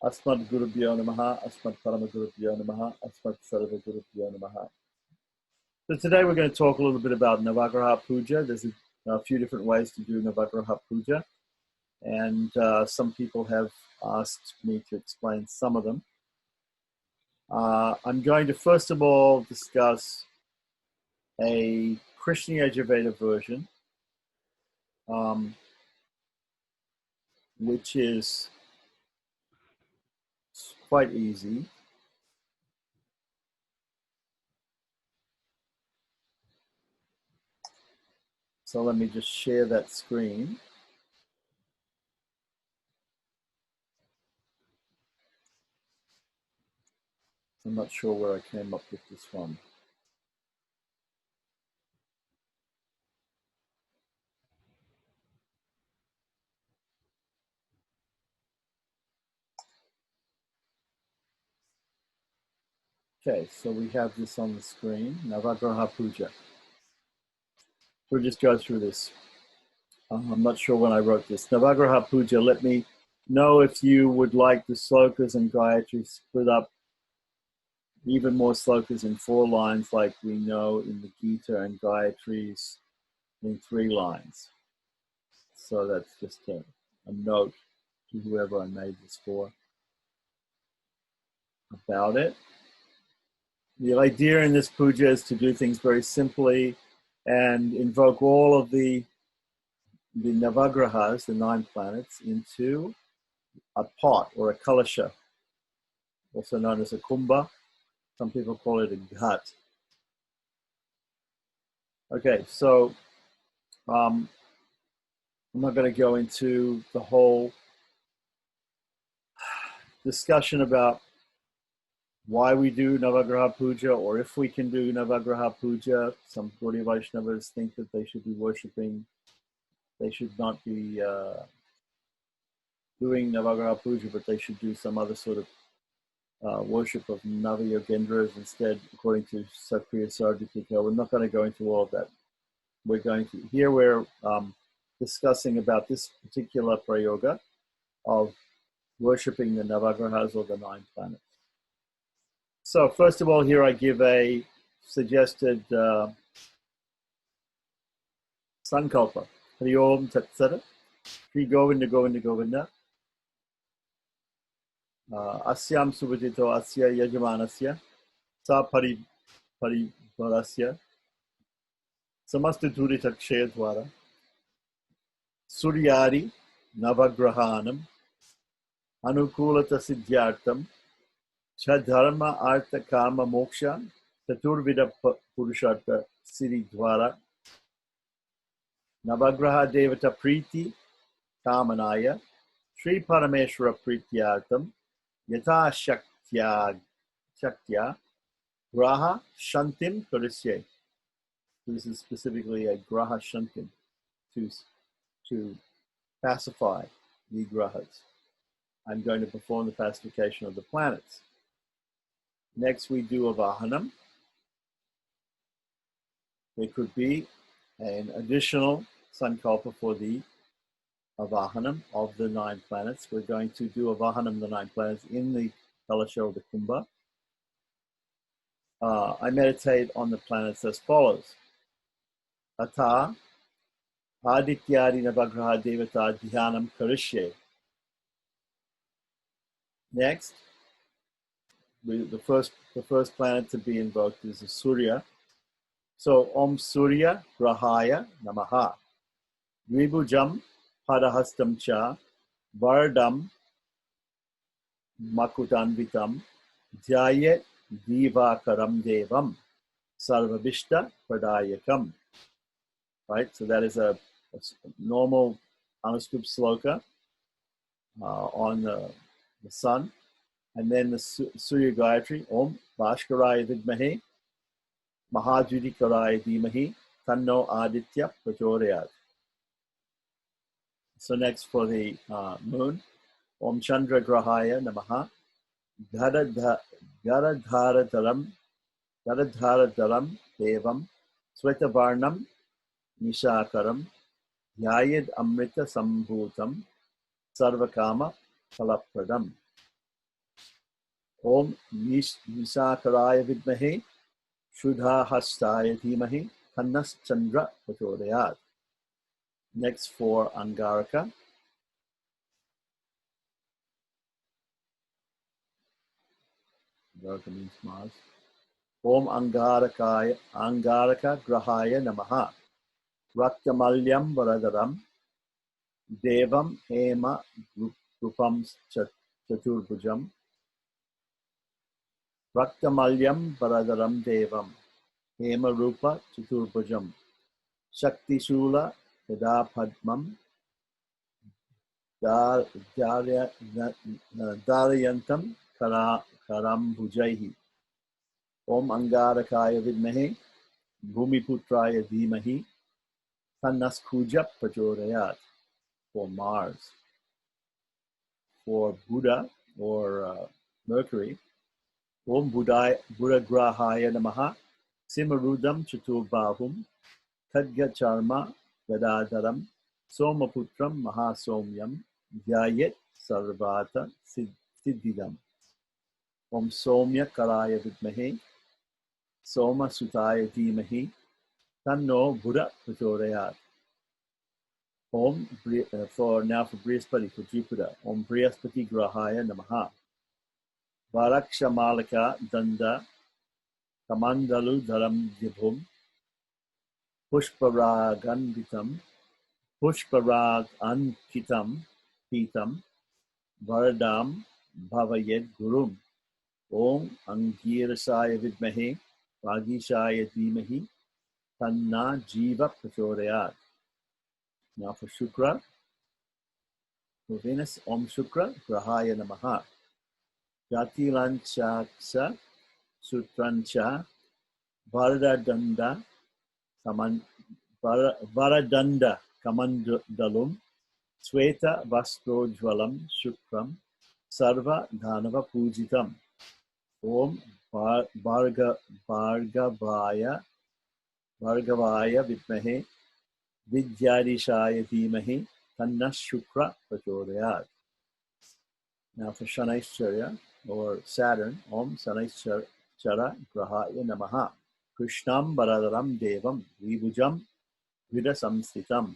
Asmad Gurubhyo Namaha, Asmad Parama Gurubhyo Namaha, Asmad Sarva Gurubhyo Namaha. So today we're going to talk a little bit about Navagraha Puja. There's a few different ways to do Navagraha Puja, and some people have asked me to explain some of them. I'm going to first of all discuss a Krishna Yajurveda version, which is quite easy. So let me just share that screen. I'm not sure where I came up with this one. Okay, so we have this on the screen, Navagraha Puja. We'll just go through this. I'm not sure when I wrote this. Navagraha Puja, let me know if you would like the slokas and Gayatri split up, even more slokas in 4 lines like we know in the Gita, and Gayatris in 3 lines. So that's just a note to whoever I made this for about it. The idea in this puja is to do things very simply and invoke all of the Navagrahas, the 9 planets, into a pot or a kalasha, also known as a kumbha. Some people call it a ghat. Okay, so I'm not going to go into the whole discussion about why we do Navagraha Puja, or if we can do Navagraha Puja. Some Gaudiya Vaishnavas think that they should be worshipping, they should not be doing Navagraha Puja, but they should do some other sort of worship of Navayogendras instead, according to Sakriya Sarjapika. We're not going to go into all of that. We're discussing about this particular prayoga of worshipping the Navagrahas, or the 9 planets. So first of all, here I give a suggested sankalpa. Hari Om Tat Sat. Shri Govinda Govinda Govinda. Asyam Subhajito Asya Yajamanasya. Sa Parivarasya. Samasta Durita Kshaya Dwara. Suryari Navagrahanam. Anukulata Siddhyartam. Chadharma Artha Kama Moksha. Chaturvida Purushartha Siddhi Dwara. Navagraha Devata Priti Kamanaya. Sri Parameshwara Prityartam. Yata Shaktya Graha Shantim Karisye. This is specifically a Graha Shantim to pacify the Grahas. I'm going to perform the pacification of the planets. Next, we do a Vahanam. There could be an additional sankalpa for the Vahanam of the 9 planets. We're going to do a Vahanam of the 9 planets in the Kalasha of the Kumbha. I meditate on the planets as follows. Ata Adityadi Navagraha Devata Dhyanam Karishye. Next, the first planet to be invoked is the Surya. So Om Surya Grahaya Namaha. Dvibhujam Padahastam Cha Vardam Makutanvitam Dhyayet Divakaram Devam Sarvabishta Pradayakam. Right, so that is a normal Anuskrup sloka on the sun. And then the Surya Gayatri, Om Bhaskaraaya Vidmahe Mahajudikaraaya Dhimahi Tanno Aditya Prachodayat. So next for the moon, Om Chandra Grahaya Namaha Garadharadaram Devam Swetavarnam Nishakaram Yayid Amrita Sambhutam Sarvakama Palapradam. Om Nisakaraya Vidmahe Shuddha Hastaya Dhimahi Tannas Chandra Prachodayat. Next for Angaraka. Angaraka means Mars. Om Angaraka Grahaya Namaha Raktamalyam Varadaram Devam Hema Rupam Chaturbhujam Raktamalyam Varadaram Devam Hema Rupa Chaturbhujam Shakti Shula Yada Padmam Daryantam Karam Bhujaihi. Om Angarakaya Vidmahe Bhumiputraya Dhimahi Tannas Kuja Prachodayat. For Mars. For Buddha or Mercury, Om Buddha Grahaya Namaha Simarudam Chaturbahum Khadga Charma Gadadaram Somaputram Mahasomyam Jayet Sarvata Siddhidam. Om Somya Karaya Vidmahe Soma Sutaya Dhimahi Tanno Buddha Prachodayat. Om for Brihaspati, for Jupiter. Om Brihaspati Grahaya Namaha Varakshamalaka Danda Kamandalu Dharam Dibhum Pushparaganvitam Pushparagankitam Pitam Varadam Bhavayed Gurum. Om Angirasaya Vidmahe Vagishaya Dhimahi Tanna Jiva Prachodayat. Now for Shukra. For Venus, Om Shukra Grahaya Namaha Jatilanchaksa Sutrancha Varadanda Kamandalum Sweta Vastrojvalam Shukram Sarva Dhanava Pujitam. Om Bhargavaya Vidmahe Vidyadishaya Dhimahi Tanna Shukra Prachodayat. Now for Shanaishcharya or Saturn, Om Shanaishchara Grahaya Namaha Krishnam Baradaram Devam Vibhujam Vidasamstitam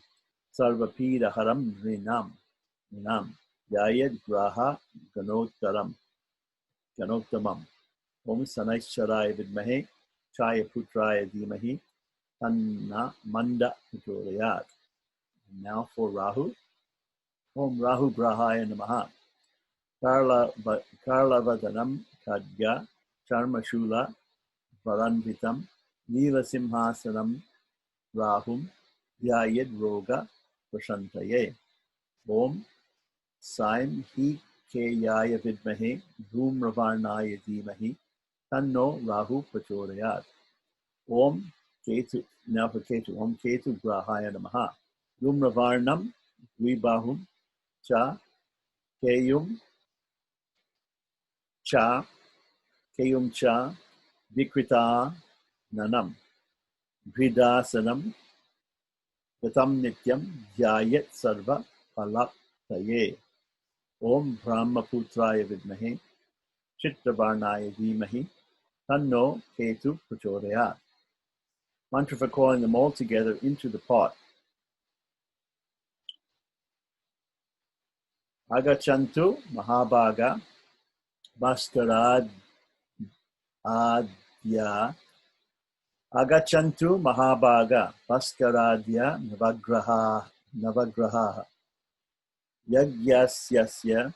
Sarvapida Haram Rinam Yayad Graha Ganottamam. Om Shanaishcharaya Vidmahe Chaya Putraya Dhimahi Tanna Manda Prachodayat. Now for Rahu, Om Rahu Grahaya Namaha Karlavadanam Khadga Charmashula Varanvitam Nila Simhasanam Rahum Yayed Roga Prashantaye. Om Saim Hi Keyaya Vidmahe Dhumravarnaya Dhimahi Tanno Rahu Prachodayat. Om Ketu. Now for Ketu. Om Ketu Grahaya Namaha Dhumravarnam Dvibahum Cha Keyum Cha Vikrita Nanam Gridasanam Gatam Nityam Jayet Sarva Palaktaye. Om Brahmaputraya Vidmahe Chitravarnaya Dhimahi Tanno Ketu Prachodayat. Mantra for calling them all together into the pot. Agachantu Mahabhaga Bhaskarad Adya Agachantu Mahabhaga Bhaskaradya Navagraha Yagyasyasya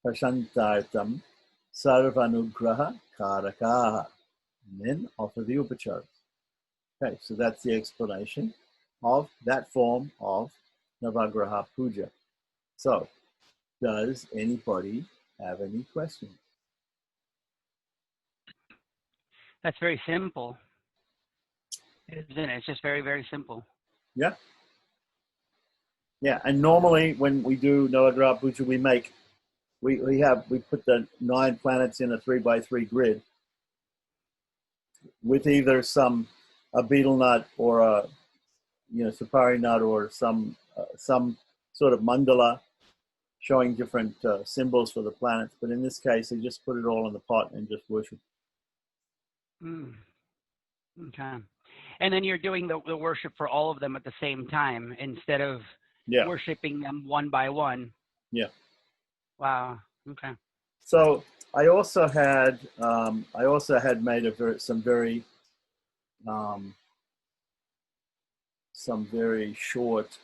Prashantartam Sarvanugraha Karakaha. And then offer the upachars. Okay, so that's the explanation of that form of Navagraha Puja. So, does anybody have any questions? That's very simple, isn't it? It's just very, very simple. Yeah. Yeah, and normally when we do Navagraha Puja, we put the 9 planets in a 3x3 grid with either a betel nut or a sapari nut or some sort of mandala showing different symbols for the planets. But in this case, they just put it all in the pot and just worship. Mm. Okay. And then you're doing the worship for all of them at the same time instead of Yeah. worshiping them one by one. Yeah. Wow. Okay. So I also had made some very short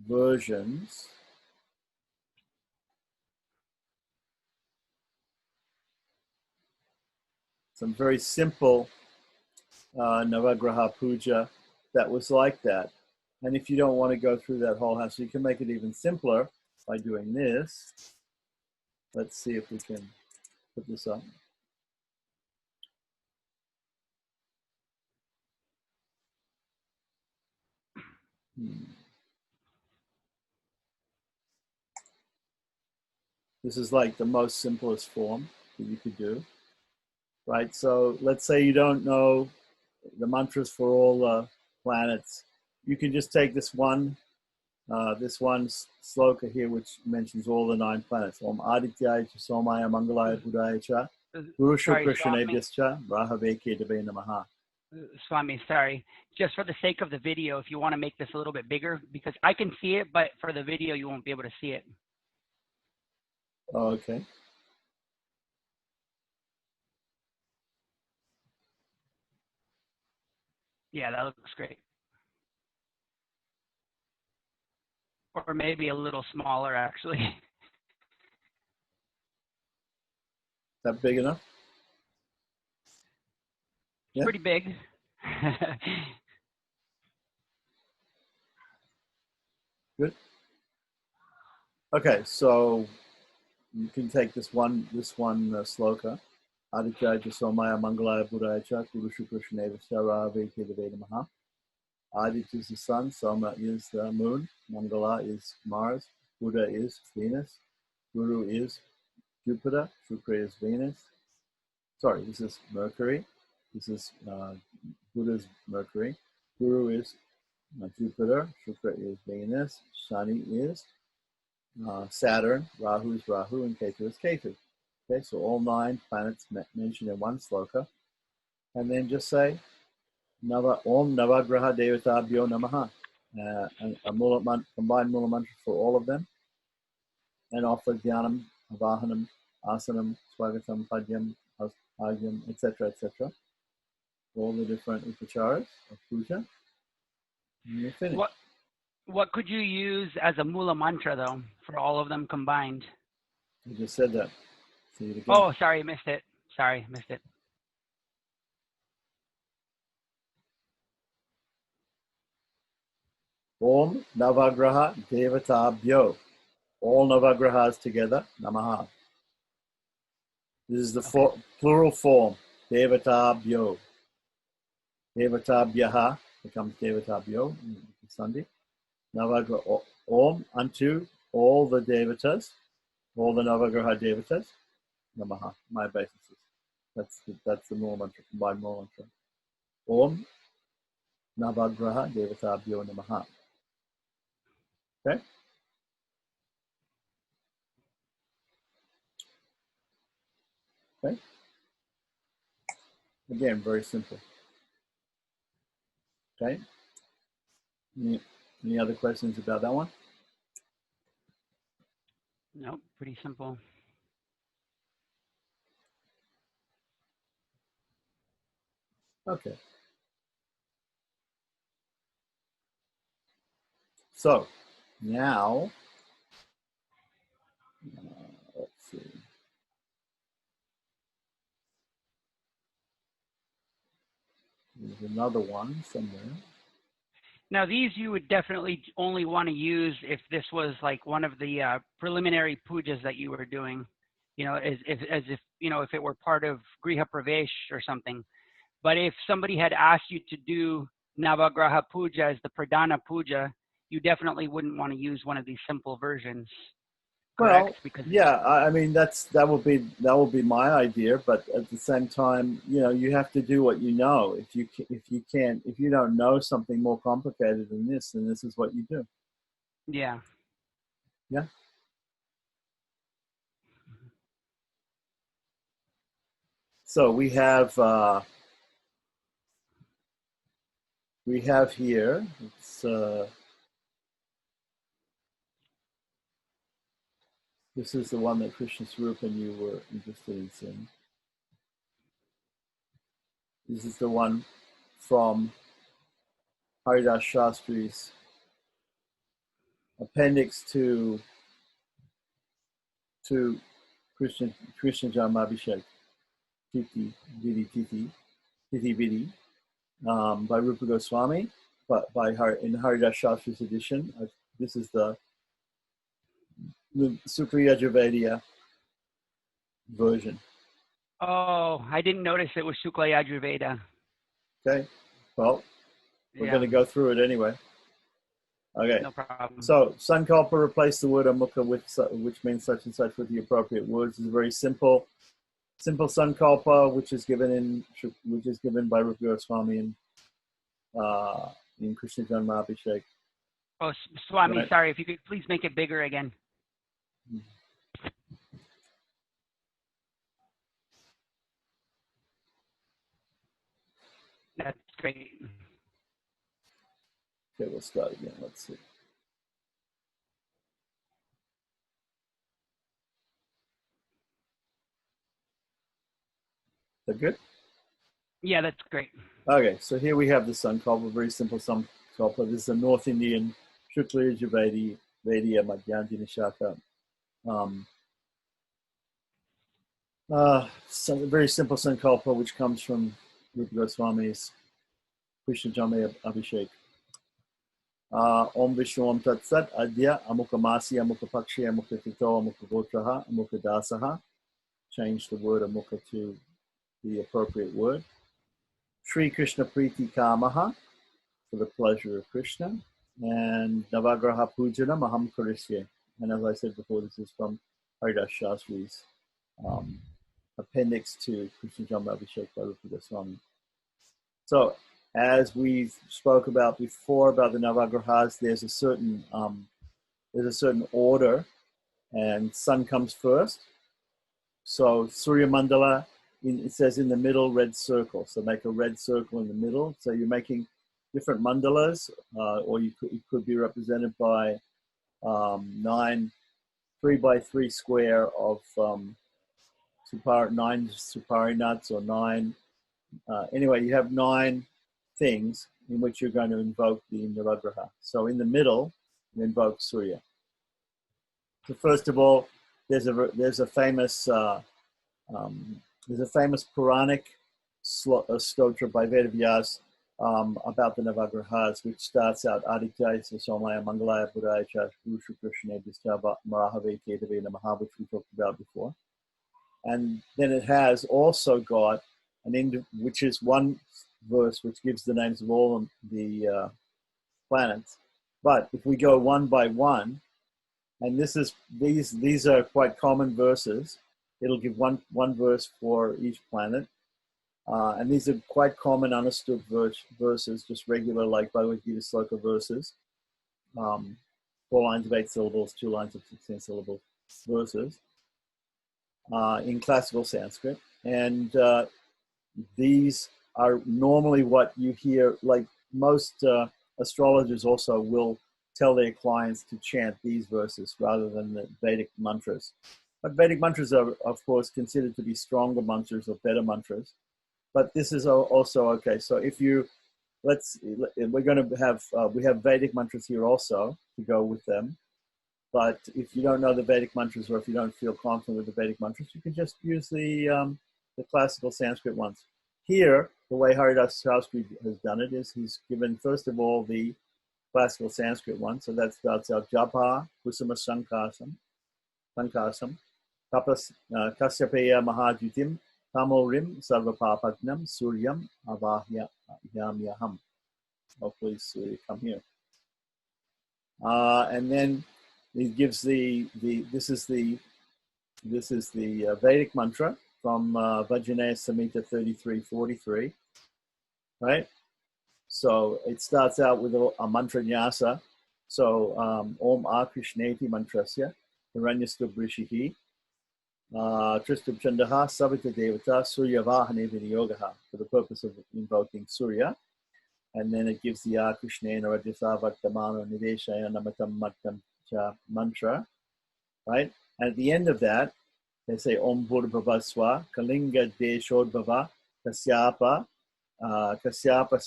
versions. Some very simple Navagraha Puja that was like that. And if you don't want to go through that whole house, you can make it even simpler by doing this. Let's see if we can put this up. This is like the most simplest form that you could do, right? So let's say you don't know the mantras for all the planets. You can just take this one sloka here, which mentions all the 9 planets. Om Adityaya cha Somaya Mangalaya Budaya cha Guru Sorry, Shukra Swami. Shanebhyascha Rahaveke Deve Namaha. Swami, sorry. Just for the sake of the video, if you want to make this a little bit bigger, because I can see it, but for the video, you won't be able to see it. Okay. Yeah, that looks great. Or maybe a little smaller, actually. Is that big enough? It's Yeah. pretty big. Good. Okay, so you can take this one sloka. Adityaya cha Somaya Mangalaya Budaya cha Guru Shukra Shanebhyascha Rahaveke Deve Namaha. Aditya is the sun, Soma is the moon, Mangala is Mars, Buddha is Venus, Guru is Jupiter, Shukra is Venus. Sorry, this is Mercury. This is Buddha's Mercury. Guru is Jupiter, Shukra is Venus, Shani is Saturn, Rahu is Rahu, and Ketu is Ketu. Okay, so all 9 planets mentioned in one sloka. And then just say, Om Navagraha Devatabhyo Namaha. A combined Mula mantra for all of them, and offer Dhyanam, Avahanam, Asanam, Swagatam, Padyam, Agyam, etc., etc. All the different upacharas of puja, and you're finished. What could you use as a Mula mantra, though, for all of them combined? I just said that. See it again. Oh, sorry, missed it. Sorry, missed it. Om Navagraha Devatabhyo. All Navagrahas together, Namaha. This is the plural form, Devatabhyo. Devatabhyaha becomes Devatabhyo Sunday. Navagraha Om unto all the Devatas, all the Navagraha Devatas, Namaha, my obeisances. That's the Mula mantra, combined Mula mantra. Om Navagraha Devatabhyo Namaha. Okay? Okay? Again, very simple. Okay? Any other questions about that one? Nope, pretty simple. Okay. So, now, let's see. There's another one somewhere. Now, these you would definitely only want to use if this was like one of the preliminary pujas that you were doing, you know, as if, you know, if it were part of Griha Pravesh or something. But if somebody had asked you to do Navagraha Puja as the Pradhana Puja, you definitely wouldn't want to use one of these simple versions. Correct? Well, Because yeah, I mean that will be my idea, but at the same time, you know, you have to do what you know. If you don't know something more complicated than this, then this is what you do. yeah. Yeah. So we have here. It's this is the one that Krishna Swarup and you were interested in seeing. This is the one from Haridas Shastri's appendix to Krishna Janmabhishek, Titi Vidi, by Rupa Goswami, but in Haridas Shastri's edition. This is the Sukha Yajurveda version. Oh, I didn't notice it was Shukla Yajurveda. Okay, well, we're going to go through it anyway. Okay, no problem. So Sankalpa replaced the word Amukha with which means such and such with the appropriate words. It's very simple Sankalpa, which is given by Rupa Goswami in Krishna Janmabhishek. Oh, Swami, right. Sorry, if you could please make it bigger again. That's great. Okay, we'll start again. Let's see. Is that good? Yeah, that's great. Okay, so here we have the Sankalpa, very simple Sankalpa. This is a North Indian Shukla Yajurveda Madhyandina Shaka. Very simple Sankalpa, which comes from Rupa Goswami's Krishna Janmabhishek. Om Vishnu Om Tat Sat Adya Amukha Masi Amukha Pakshi Amukha Tito Amukha Gotraha Amukha Dasaha. Change the word Amukha to the appropriate word. Shri Krishna Priti Kamaha, for the pleasure of Krishna. And Navagraha Pujana Maham Karisye. And as I said before, this is from Haridas Shastri's appendix to Krishna Janmabhishek by Rupa Goswami. So, as we spoke about before about the Navagrahas, there's a certain order, and sun comes first. So Surya Mandala, it says in the middle, red circle. So make a red circle in the middle. So you're making different mandalas, or it could be represented by 9 3x3 square of 9 supari nuts, or 9. Anyway, you have 9 things in which you're going to invoke the Navagraha. So in the middle, you invoke Surya. So first of all, there's a famous Puranic stotra by Vedavyas about the Navagrahas, which starts out Aditya Somaya Mangalaya Budaya Rusha Krishna Distava Marahave Ketave Namaha, which we talked about before. And then it has also got which is one verse which gives the names of all the planets. But if we go one by one, and these are quite common verses, it'll give one verse for each planet. And these are quite common understood verses, just regular like Bhagavad Gita sloka verses. 4 lines of 8 syllables, 2 lines of 16 syllable verses in classical Sanskrit. And these are normally what you hear, like most astrologers also will tell their clients to chant these verses rather than the Vedic mantras. But Vedic mantras are, of course, considered to be stronger mantras or better mantras. But this is also okay. So if you, we're going to have, we have Vedic mantras here also to go with them. But if you don't know the Vedic mantras, or if you don't feel confident with the Vedic mantras, you can just use the classical Sanskrit ones. Here, the way Haridas Shastri has done it is he's given, first of all, the classical Sanskrit one. So that starts out Japa, Kusuma Sankasam, Kasyapeya Mahajutim, Tamorim, Sarvapapagnam, Suryam, Avahyamyaham. Hopefully Surya come here. And then he gives this is the Vedic mantra from Vajranaya Samhita 33:43, right? So it starts out with a mantra nyasa. So Om A Krishneti Mantrasya, Hiranyastub Rishihi, Tristub Chandaha, Savita Devata, Surya Vahane Vinyogaha, for the purpose of invoking Surya. And then it gives the Krishnena Rajasa Vartamana Nideshaya Namatam Mattam Cha mantra, right? And at the end of that, they say Om Bhurabhavaswa, Kalinga Deshodbhava, Kasyapa, Kasyapa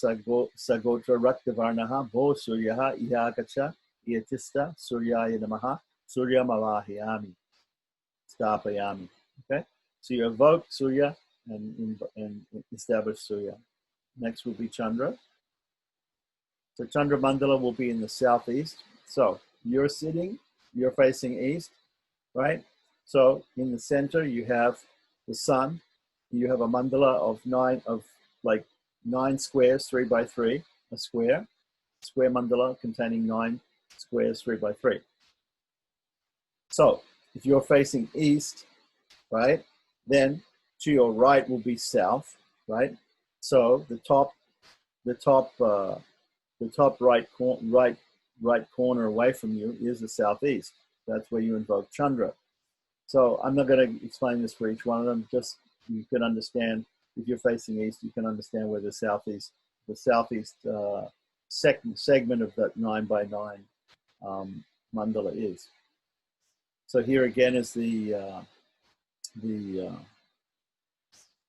Sagotra Raktavarnaha, Bo Suryaha, Ihakacha, Iatista, Suryaya Namaha, Surya Mavahiyami, Stapayami. Okay? So you evoke Surya and establish Surya. Next will be Chandra. So Chandra Mandala will be in the southeast. So you're sitting, you're facing east, right? So in the center you have the sun. You have a mandala of nine squares, 3 by 3, a square mandala containing 9 squares, 3 by 3. So if you're facing east, right, then to your right will be south, right? So the top right corner away from you is the southeast. That's where you invoke Chandra. So I'm not going to explain this for each one of them. Just you can understand if you're facing east, you can understand where the southeast segment of that 9 by 9 mandala is. So here again is the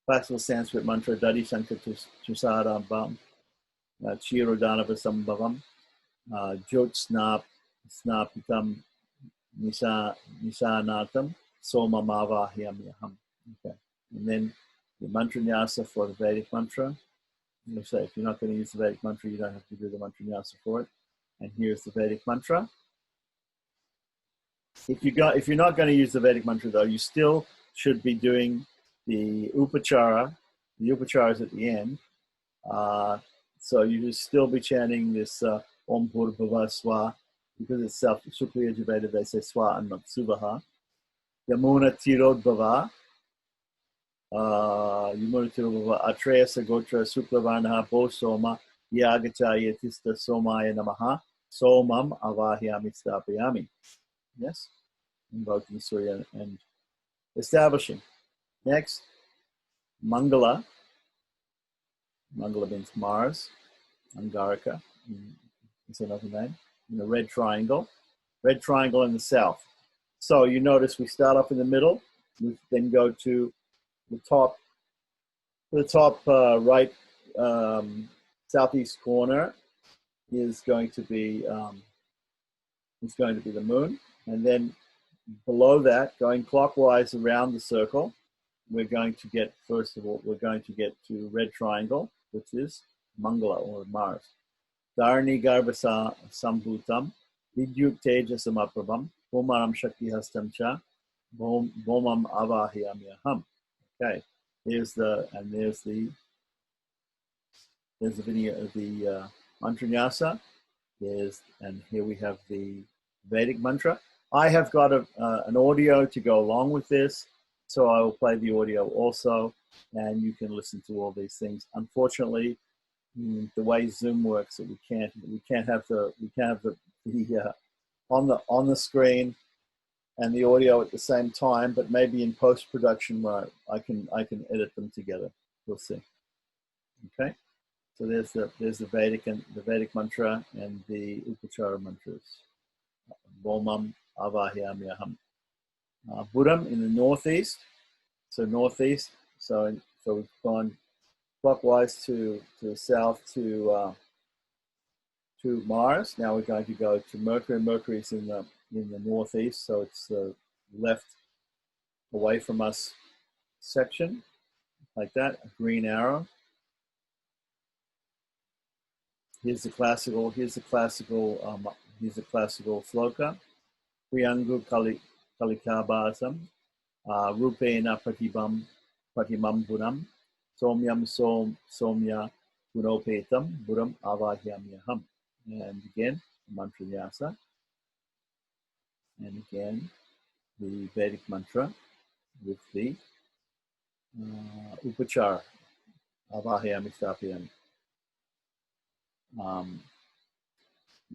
classical Sanskrit mantra Dadi Shankar Tusara Bam Chirodhanava Sambhavam Jot Snapitam Nishanatam Soma Mavahyamyaham. Okay. And then the mantra nyasa for the Vedic mantra. You say if you're not going to use the Vedic mantra, you don't have to do the mantra nyasa for it. And here's the Vedic mantra. If you're not going to use the Vedic mantra though, you still should be doing the upachara. The upachara is at the end. So you should still be chanting this Om Bhurabhava Swa, because it's Shukla Yajurveda, they say Swa and not Suvaha. Yamuna Tirodbhava, Yamuna Tirodbhava, Atreya Sagotra, Suklavarnaha, Bo Soma, Yagacha Yatista Somaya Namaha, Somam Avahyami Stapayami. Yes? Invoking Surya and establishing. Next, Mangala. Mangala means Mars. Angarika is another name. In the red triangle in the south. So you notice we start off in the middle, we then go to the top right southeast corner is going to be the moon, and then below that, going clockwise around the circle, we're going to get to red triangle, which is Mangala or Mars. Dharani Garbha Sambhutam, Vidyut Tejasamapprabham, Pumaram Shakti Hastam Cha, Bomam Avahyamyaham. Okay, there's the video of the mantra nyasa. And here we have the Vedic mantra. I have got an audio to go along with this, so I will play the audio also, and you can listen to all these things. Unfortunately, the way Zoom works, that we can't have the on the screen and the audio at the same time. But maybe in post production, where I can edit them together. We'll see. Okay, so there's the Vedic mantra and the Upachara mantras. Bomam Avahyamyaham. Buddham in the northeast. So northeast. So we've gone clockwise to the south to Mars. Now we're going to go to Mercury. Mercury is in the northeast, so it's the left away from us section, like that. A green arrow. Here's the classical sloka. Priyangu Kalikabhasam, Rupena Pratimam Bunam, Somyam Somya Gunopetam, Buram Avahyamyaham. And again, mantra nyasa. And again, the Vedic mantra with the upachara, Avahyami Stapyami.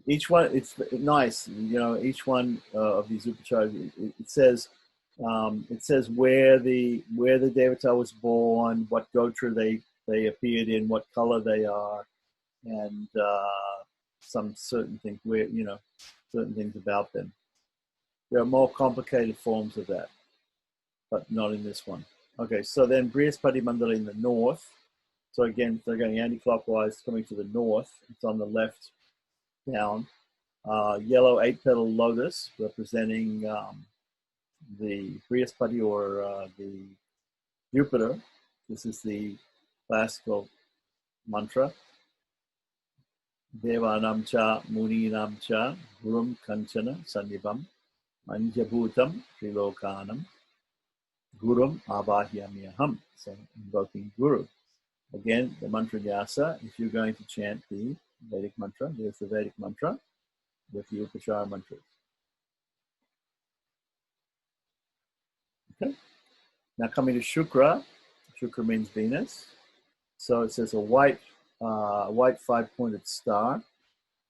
Each one, it's nice. You know, each one of these upacharas, it says where the devata was born, what gotra they appeared in, what color they are, and some certain things where, you know, certain things about them. There are more complicated forms of that, but not in this one. Okay, so then Brihaspati Mandala in the north. So again, they're going anti-clockwise, coming to the north. It's on the left down. Yellow 8-petal lotus representing the Brihaspati or the Jupiter. This is the classical mantra. Devanam cha muninam cha gurum kanchana sannibam manjabhutam trilokanam gurum avahyamyaham. So invoking Guru. Again, the mantra nyasa, if you're going to chant the Vedic mantra, there's the Vedic mantra with the Upachara mantras. Okay. Now coming to Shukra. Shukra means Venus. So it says a white 5-pointed star.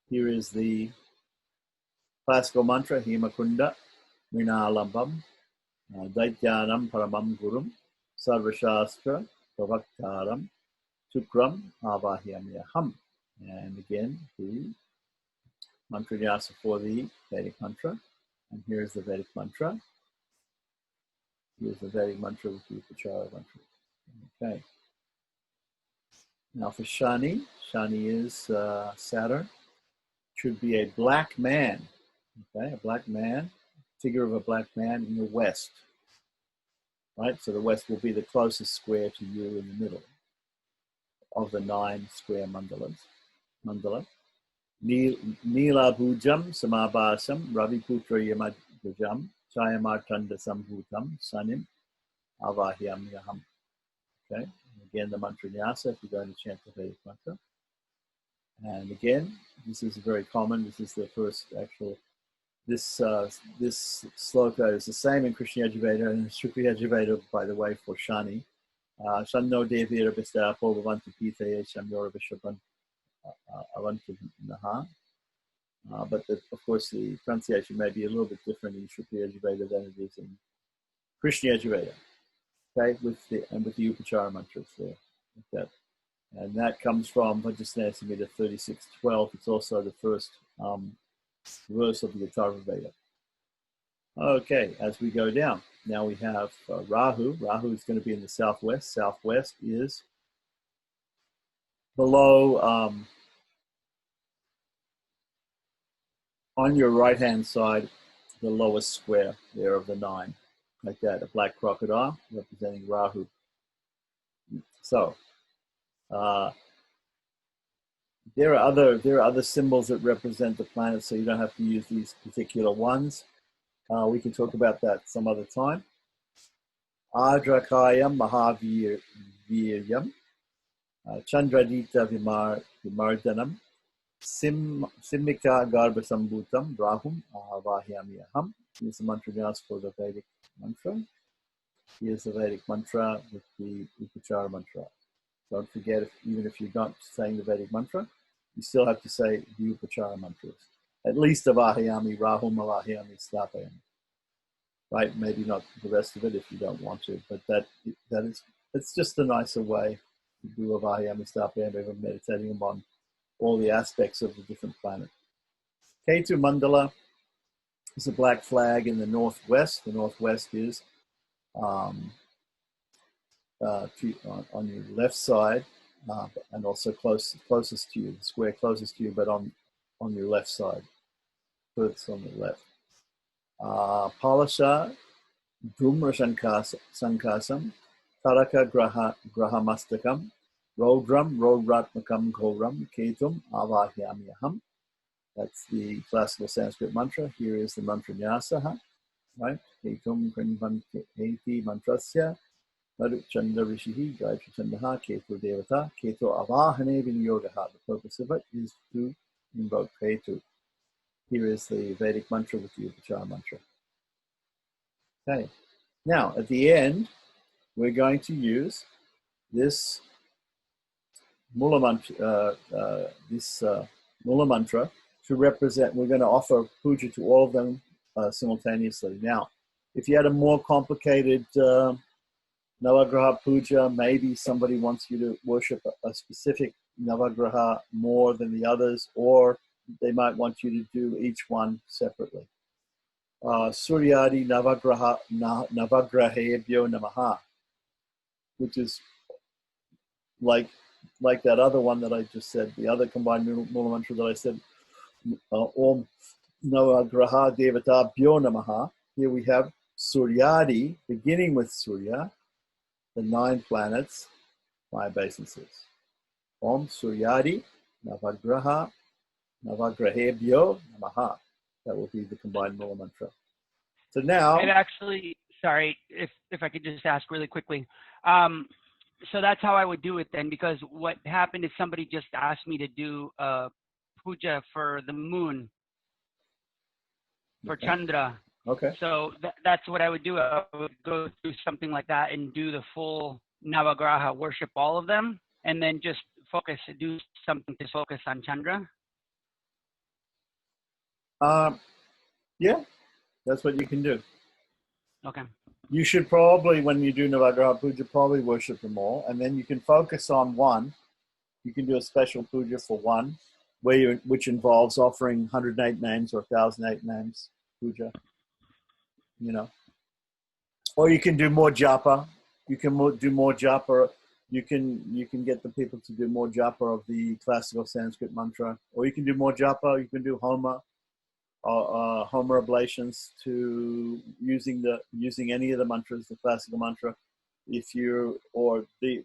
Here is the classical mantra, Himakunda, Minalambam, Daityanam Paramam Gurum, Sarvashastra, Pravaktaram, Shukram, Avahyamyaham. And again, the mantra nyasa for the Vedic mantra. And here's the Vedic mantra. Here's the Vedic mantra with the Upachara mantra. Okay. Now for Shani, Shani is Saturn. Should be a black man. Okay, a black man, figure of a black man in the west. Right, so the west will be the closest square to you in the middle of the 9 square mandalas. Mandala. Nila Bhujam Samabhasam Raviputra Yamadhujam Chayamartanda Sambhutam Sanim Avahyamyaham. Okay, again the mantra nyasa if you're going to chant the Vedic mantra. And again, this is very common. This is the first actual. This sloka is the same in Krishna Yajurveda and Shukla Yajurveda, by the way, for Shani. Shanno Devira Vistapo Bhavantu Pitaye Shamyora Vishapan Avantu Naha. But of course, the pronunciation may be a little bit different in Shukla Yajurveda than it is in Krishna Yajurveda. Okay, with the Upachara mantras there. Like that. And that comes from Vajrasena Samhita 36:12. It's also the first verse of the Atharva Veda. Okay, as we go down, now we have Rahu. Rahu is going to be in the southwest. Southwest is below, on your right-hand side, the lowest square there of the 9, like that, a black crocodile representing Rahu. So, there are other symbols that represent the planet, so you don't have to use these particular ones. We can talk about that some other time. Adrakayam Mahaviryam, Chandradita Vimardanam, Simika Garbhasambhutam, Rahum Avahyamyaham. Here's the mantra nyasa for the Vedic mantra. Here's the Vedic mantra with the Upachara mantra. Don't forget, even if you're not saying the Vedic mantra, you still have to say the Upachara mantras. At least Avahyami, Rahum Avahyami, Stapayami. Right? Maybe not the rest of it if you don't want to, but it's just a nicer way to do Avahyami, Stapayami, meditating upon all the aspects of the different planets. Ketu Mandala is a black flag in the northwest. The northwest is on your left side, and also closest to you, the square closest to you, but on your left side, furthest on the left. Palasha Dhumra Sankasam Taraka Grahamastakam Rodram Rodratmakam Ghoram Ketum Avahyamyaham. That's the classical Sanskrit mantra. Here is the mantra nyasa, right? Ketum Krinvan Keti Mantrasya Chanda Rishihi Gayatri Chandaha Ketu Devata Ketu Avahane Vinyogaha. The purpose of it is to invoke Ketu. Here is the Vedic mantra with the Upachara mantra. Okay. Now, at the end, we're going to use this Mula mantra, to represent, we're going to offer puja to all of them simultaneously. Now, if you had a more complicated Navagraha Puja, maybe somebody wants you to worship a specific Navagraha more than the others, or they might want you to do each one separately. Suryadi Navagrahebhyo Namaha, which is like that other one that I just said, the other combined Mula mantra that I said, Om Navagraha Devata Bhyo Namaha. Here we have Suryadi, beginning with Surya, the 9 planets, 5 bases. Om Suryadi Navagrahebhyo Namaha. That will be the combined Mula mantra. So now, I've actually, sorry, if I could just ask really quickly. So that's how I would do it then, because what happened is somebody just asked me to do a puja for the moon, for Chandra. Okay. So that's what I would do. I would go through something like that and do the full Navagraha, worship all of them, and then just do something to focus on Chandra. Yeah, that's what you can do. Okay. You should probably, when you do Navagraha Puja, probably worship them all, and then you can focus on one. You can do a special puja for one, which involves offering 108 names or 1,008 names puja. Or you can do more japa. You can do more japa. You can get the people to do more japa of the classical Sanskrit mantra, or you can do more japa. You can do homa. Homer oblations to using any of the mantras, the classical mantra.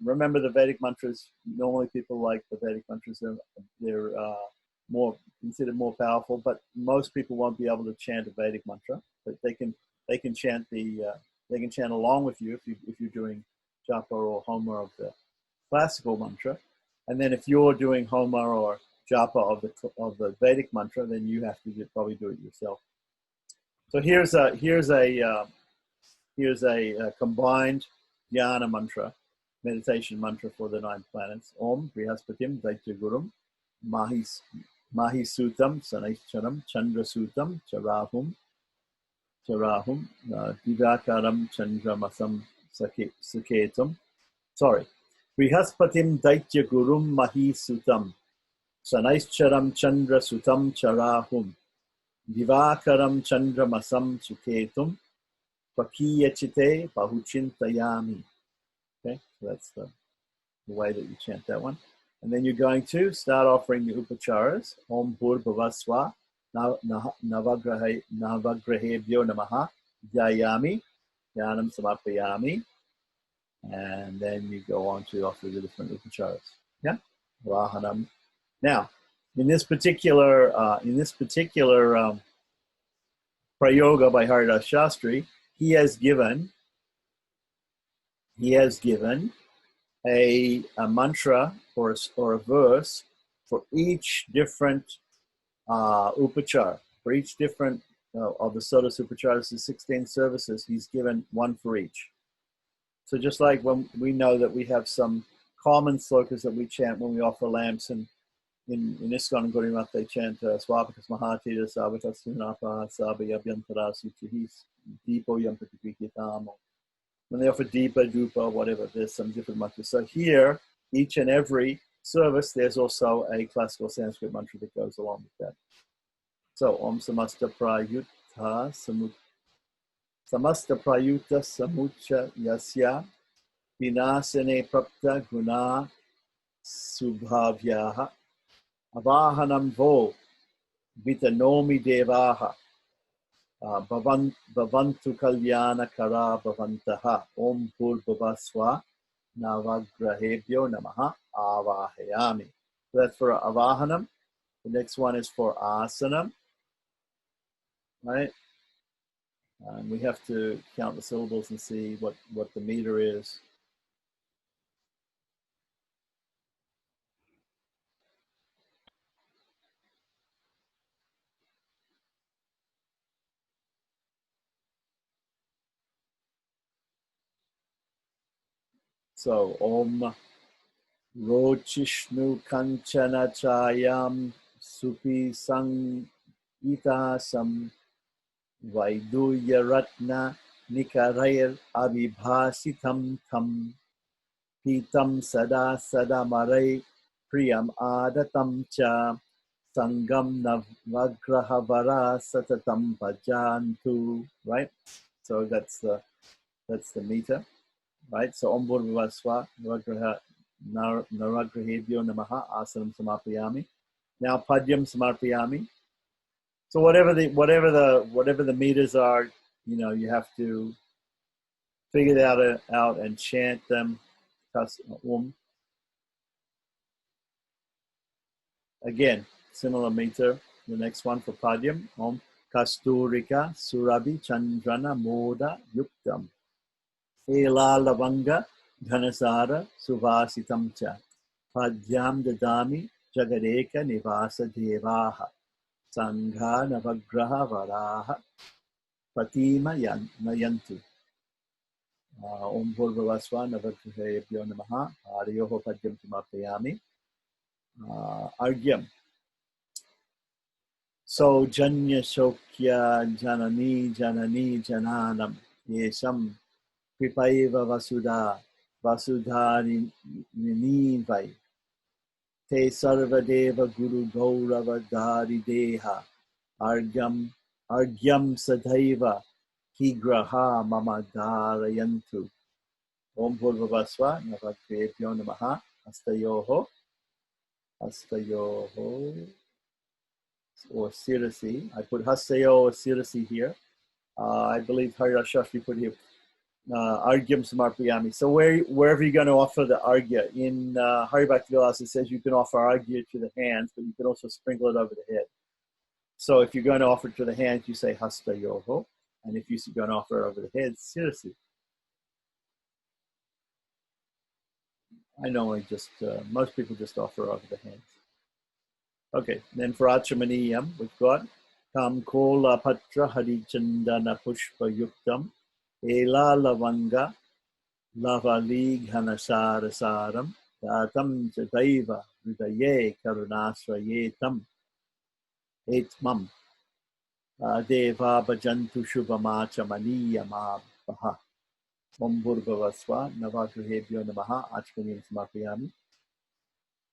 Remember the Vedic mantras. Normally, people like the Vedic mantras. They're more considered more powerful, but most people won't be able to chant a Vedic mantra. But they can chant they can chant along with you if you're doing japa or homa of the classical mantra, and then if you're doing homa or japa of the Vedic mantra, then you have to probably do it yourself. So here's a combined dhyana mantra, meditation mantra for the 9 planets. Om Brihaspatim Daitya Gurum Mahisutam Sanaischaram Chandrasutam Charahum Divakaram Chandramasam Saketam. Sorry. Brihaspatim Daitya Gurum Mahisutam Sanaischaram Chandra Sutam Charahum Divakaram Chandra Masam Suketum Pakiyachite Bahuchintayami. Okay, so that's the way that you chant that one. And then you're going to start offering the upacharas. Om Bhurбhavasva Navagrahebhyo Namaha Jayami Jnanam Samapayami. And then you go on to offer the different upacharas. Yeah, Vahanam. Now, in this particular prayoga by Haridas Shastri, he has given a mantra or a verse for each different upachar, for each different of the Sodas upacharas, the 16 services. He's given one for each. So just like when we know that we have some common slokas that we chant when we offer lamps, and in ISKCON and Gaudiya Math, they chant Swapakas Mahatita Savatas Sunapa Sabayabhyantara Suchihis Deepo Yampatikitam. When they offer Deepa, Dupa, whatever, there's some different mantras. So here, each and every service, there's also a classical Sanskrit mantra that goes along with that. So Om Samasta Prayutta Samucha Yasya Vinasane Prapta Guna Subhavyaha Avahanam Vo Vitanomi Devaha Bhavantu Kalyana Kara Bhavantaha Om Bhurбhavasva Navagrahebhyo Namaha Avahayami. So that's for Avahanam. The next one is for Asanam. Right? And we have to count the syllables and see what the meter is. So Om Rochishnu Kanchana Chayam supi sangita sam Vaiduya Ratna Nikarair Abhibhasitam Tam Pitam Sada Sadamarai Priyam Adatam Cha Sangam Navagrahavara Satatam Bhajantu. Right? So that's the meter. Right? So Om Bhurvasva Naragrahebhyo Namaha Asanam Samapayami. Now Padyam Samarpayami. So whatever the meters are, you have to figure that out and chant them. Again, similar meter. The next one for Padyam. Om Kasturika Surabhi Chandrana Moda Yuktam Ela Lavanga Dhanasara Suvasitam Cha Padyam Dadami Jagadeka Nivasa Devaha Sangha Navagraha Varaha Patima Nayantu. Om Bhurvasva Navagrahebhyo Namaha Hariyoho Padyam Samapayami. Argyam. So Janya Shokya Janani Jananam Yesam Kripaiva Vasudhari Ninivai Te Sarvadeva Guru Gaurava Dari Deha Argyam Sadhaiva Kigraha Mama Darayantu. Om Bhurvasva Navagrahebhyo Namaha Astayoho or Sirasi. I put Hastayo or Sirasi here. I believe Hari Shastri put here Argyam Samarpayami. So wherever you're going to offer the Argya, in Hari Bhakti Vilas it says you can offer Argya to the hands, but you can also sprinkle it over the head. So if you're going to offer it to the hands, you say Hastayoho, and if you're going to offer it over the head, Sirasi. I normally just, most people just offer over the hands. Okay, then for Achamaniyam, we've got Kam Kola Patra Harichandana Pushpa Yuktam Ela Lavanga Lavali Ghanasara Saram Datam Jadaiva Vidaye Karunasrayetam Etmam Deva Bhajantu Shubhamachamaniyam Abha Om Bhurvasva Navagrahebhyo Namaha Achamaniyam Samarpayami.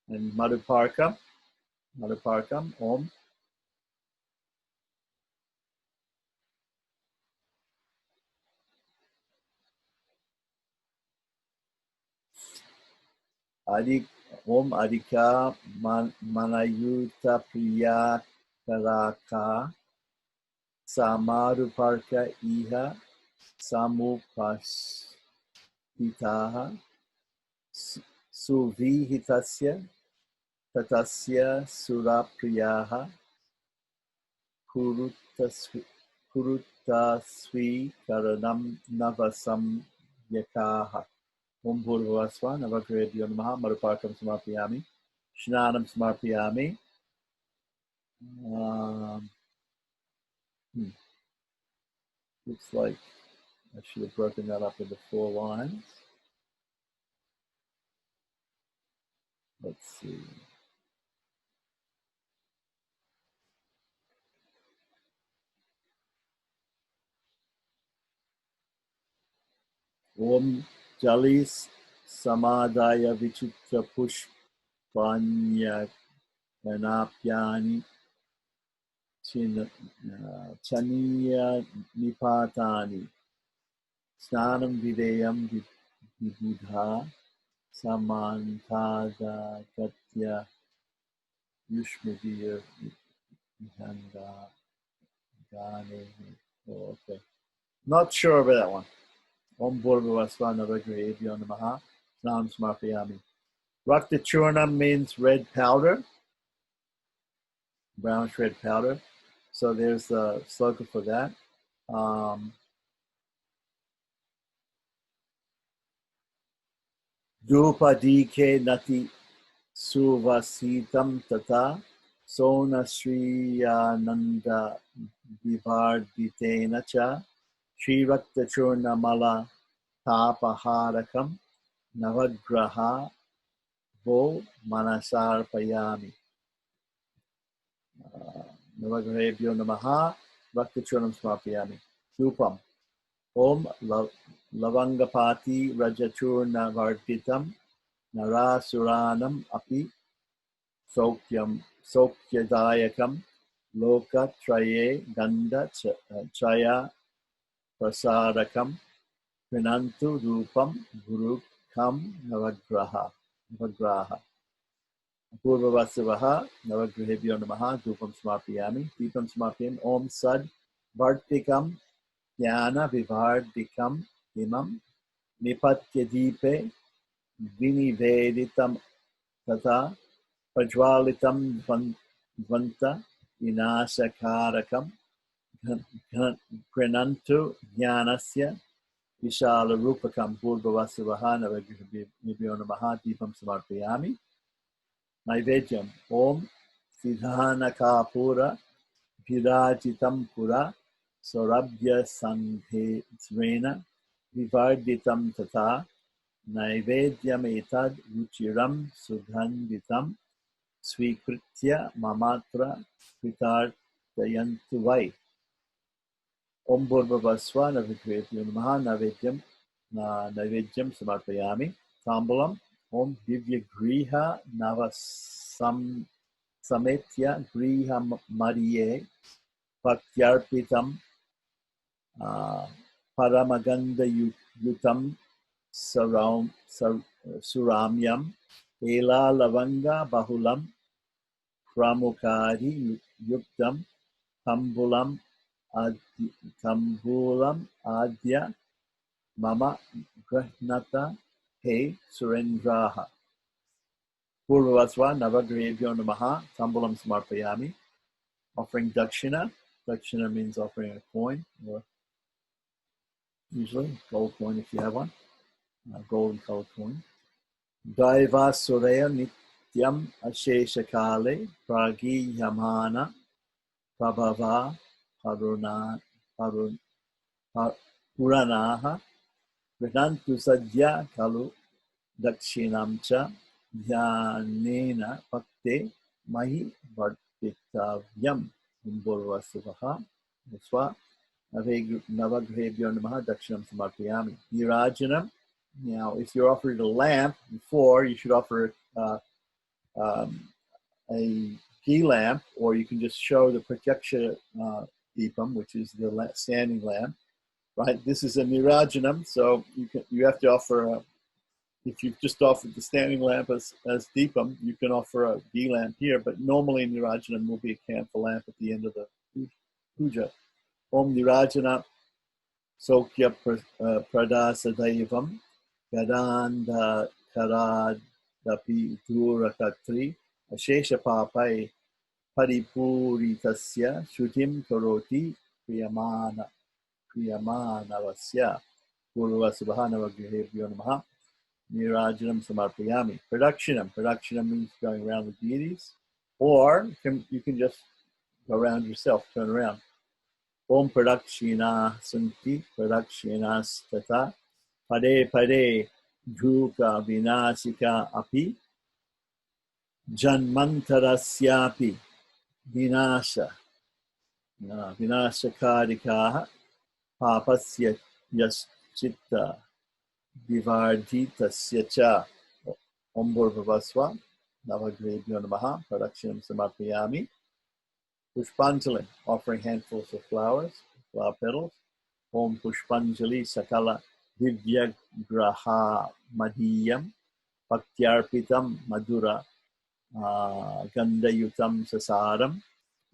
And Madhuparkam, Om Om Adhika Manayuta Priya Karaka Samaruparka Iha Samupashitaha Suvihitasya Tatasya Surapriyaha Kurutasvi Karanam Navasam Yakaha. Om Bhurvasva Navagrahebhyo Namaha Madhuparkam Samarpayami. Shnanam Samarpayami. Looks like I should have broken that up into 4 lines. Let's see. Om Jalis Samadaya Vichitra Pushpanya Ganapyani Chaniya Nipatani Snanam Videyam Vidudha Samantada Gatya Yushmadiya Vihanga Gane. Oh, okay. Not sure about that one. Om Bhurvasva Navagrahebhyo Namaha Snanam Samarpayami. Rakta Churnam means red powder, brownish red powder. So there's the sloka for that. Drupadike Nati Suvasitam Tata Sona Sriyananda Vivarditena Cha Sri Rakta Churnamala Tapaharakam Navagraha Vo Manasarpayami. Navagrahebhyo Namaha. Bhaktichurnam Smarpayami. Dhupam. Om Lavangapati Rajachurna Vartitam Narasuranam Api Sokyadayakam Loka Traye Ganda Chaya Prasarakam Pinantu Rupam Guru Kam Navagraha Purvavasavaha Navagrahebhyo Namaha Dupam Smarpayami Deepam Smarpayam Om Sad Vartikam Jnana Vivardikam Imam Nipatyadipe Viniveditam Tata Prajwalitam Dvanta Vinashakarakam Pranantu Jnanasya Vishala Rupakam Purvavasavaha Navagrahebhyo Namaha Deepam Samarpayami Naivedyam Om Siddhana Kapura Virajitam Pura Saurabhya Sandhena Vivarditam Tata Naivedyam Etad Ruchiram Sugandhitam Swikritya Mamatra Kritartayantu Vai Om Bhurvavasva Navagrahebhyo Namaha Naivedyam Samarpayami Tambulam Om Divya Griha Sametya Griha Mariye Bhaktyarpitam Paramaganda Yutam Suramyam Ela Lavanga Bahulam Pramukari Yuktam Tambulam Adya Mama Grahnata He Surendraha Purvasva Navagrahebhyo Namaha Tambulam Samarpayami. Offering dakshina. Dakshina means offering a coin, or usually gold coin if you have one, a golden colored coin. Daiva Suraya Nityam Ashesha Kale Pragi Yamana Prabhava Puranaha Vedantu Sadhya Kalu Dakshinamcha Dhyanena Bhakte Mahi Vartitavyam Umburvasuvaha Swa Navagrahebhyo Namaha Dakshinam Samarpayami. Nirajanam. Now, if you're offered a lamp before, you should offer a ghee lamp, or you can just show the Pratyaksha Deepam, which is the standing lamp. Right? This is a Nirajanam, so you have to offer if you've just offered the standing lamp as Deepam, you can offer a ghee lamp here, but normally Nirajanam will be a camphor lamp at the end of the puja. Om Nirajana Sokya Pradasadaivam Gadanda Karadapi Durakatri Ashesha Papai Paripuritasya Shutim Karoti Priyamanavasya Purvasubha Navagrahebhyo Namaha Nirajanam Samarpayami. Pradakshina means going around the deities, or you can just go around yourself, turn around. Om Pradakshina Santi Pradakshina Stata Pade Pade Dhuka Vinasika Api Janmantarasyapi Vinasha Vinashakarikaha Papasya Yaschitta Vivardhitasya Cha Om Bhurvavasva Navagrahebhyo Namaha Pradakshina Samarpayami. Pushpanjali, offering handfuls of flowers, flower petals. Om Pushpanjali Sakala Divya Graha Madhiyam Bhaktyarpitam Madhura Gandayutam Sasaram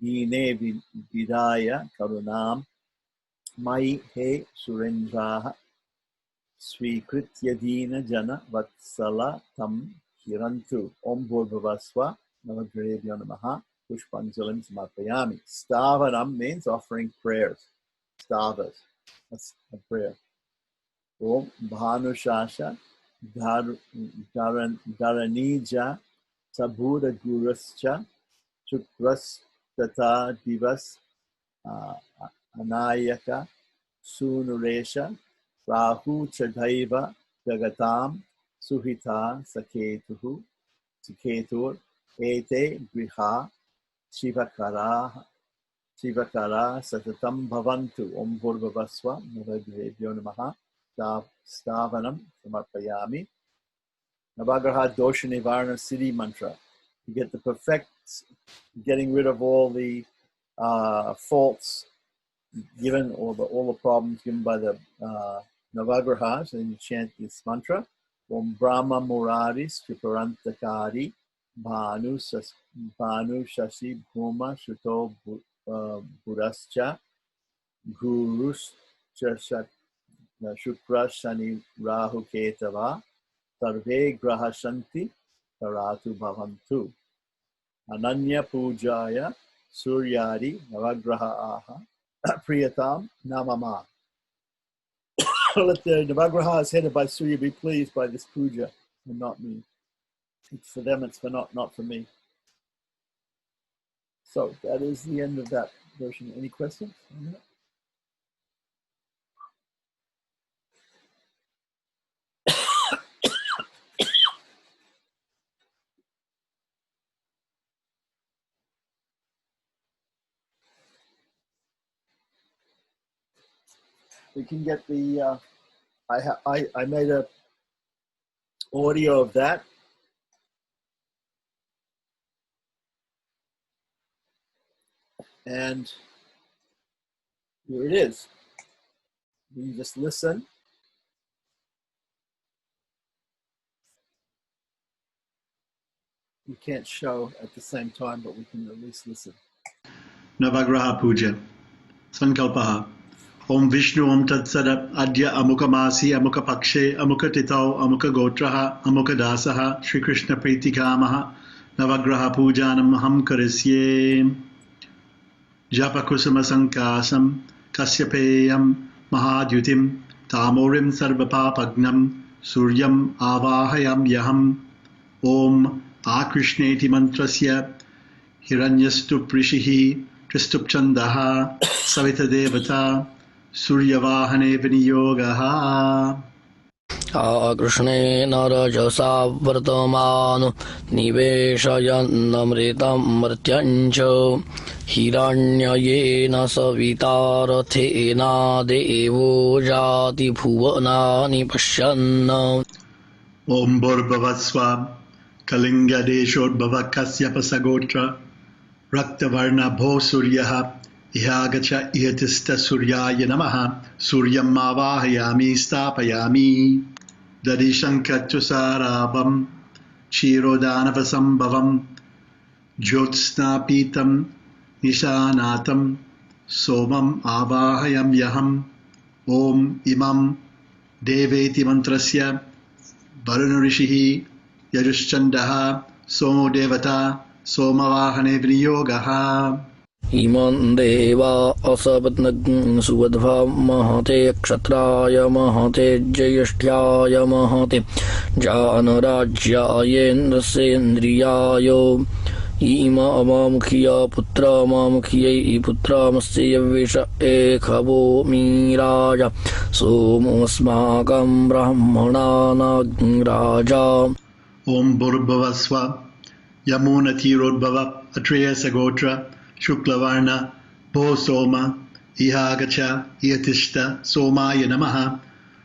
Ine Vidaya Karunam Mai He Surendraha Swikritya Dina Jana Vatsala Tam Hirantu Om Bhurvavasva Navagrahebhyo Namaha Pushpanjalim Samarpayami. Stavanam means offering prayers. Stavas. That's a prayer. Om Bhanushasha Dharanija Sabura Gurascha Chukras Tata Divas Anayaka Sunuresha Rahu Chadaiva Jagatam Suhita Saketur Ete Griha Shivakara Shivakara Satatam Bhavantu Om Bhurvavaswa Navagrebhyo Namaha Stavanam Samarpayami. Navagraha Dosha Nivarana Siddhi Mantra. You get the perfect, getting rid of all the faults given, all the problems given by the Navagrahas, and you chant this mantra. Om Brahma Muraris Triparantakari Bhanu Shashi Bhuma Shuto Burascha Gurus Shukra Shani Rahu Ketava Sarve Graha Shanti Karatu Bhavantu Ananya Pujaya Suryadi Navagraha Aha Priyatam Namama. Let the Navagrahas headed by Surya be pleased by this puja and not me. It's for them, it's for not for me. So that is the end of that version. Any questions on that? We can get the, I made a audio of that. And here it is. You can just listen. We can't show at the same time, but we can at least listen. Navagraha Puja. Sankalpaha. Om Vishnu Om Tatsadap Adya Amukamasi Amukapakshe Amukatitau Amukagotraha Amukadasaha Shri Krishna Pritikamaha Navagraha Pujanam Ham Karisye Japakusama Sankasam Kasyapeyam Mahadyutim Tamorim Sarvapapagnam Suryam Avahayam Yaham Om Akrishneti Mantrasya Hiranyastu Prishihi Tristupchandaha Savita Devata Suryavahane Viniyogaha Krishne Narajasa Vartamanu Niveshayanamritam Martyancho Hiranyayena Savitarathena Devo Jati Bhuvanani Pashanna Om Bhurvavaswa Kalinga Deshodbhava Kasyapa Sagotra Raktavarna Bho Suryaha Ihagacha Ihatista Suryaya Namaha Suryam Avahayami Stapayami Dadishankatusarabam Chirodanavasambhavam Jyotsnapitam Nishanatam Somam Avahayam Yaham Om Imam Deveti Mantrasya Varunarishihi Yajushchandaha Somo Devata Somavahane Viniyogaha Iman Deva Asabhatnagn Suvadva Mahate Kshatraya Mahate Jayashthyaya Mahate Janarajyayendra Sendriyayo Ima Amamukhiya Putra Mamukhiya Putra Masya Visha Ekhavo Miraja Somasmakam Brahmana Raja Om Bhurvavaswa Yamuna Tirodbhava Atreya Sagotra Shuklavarna Bho Soma Ihagacha Ihatishta Somaya Namaha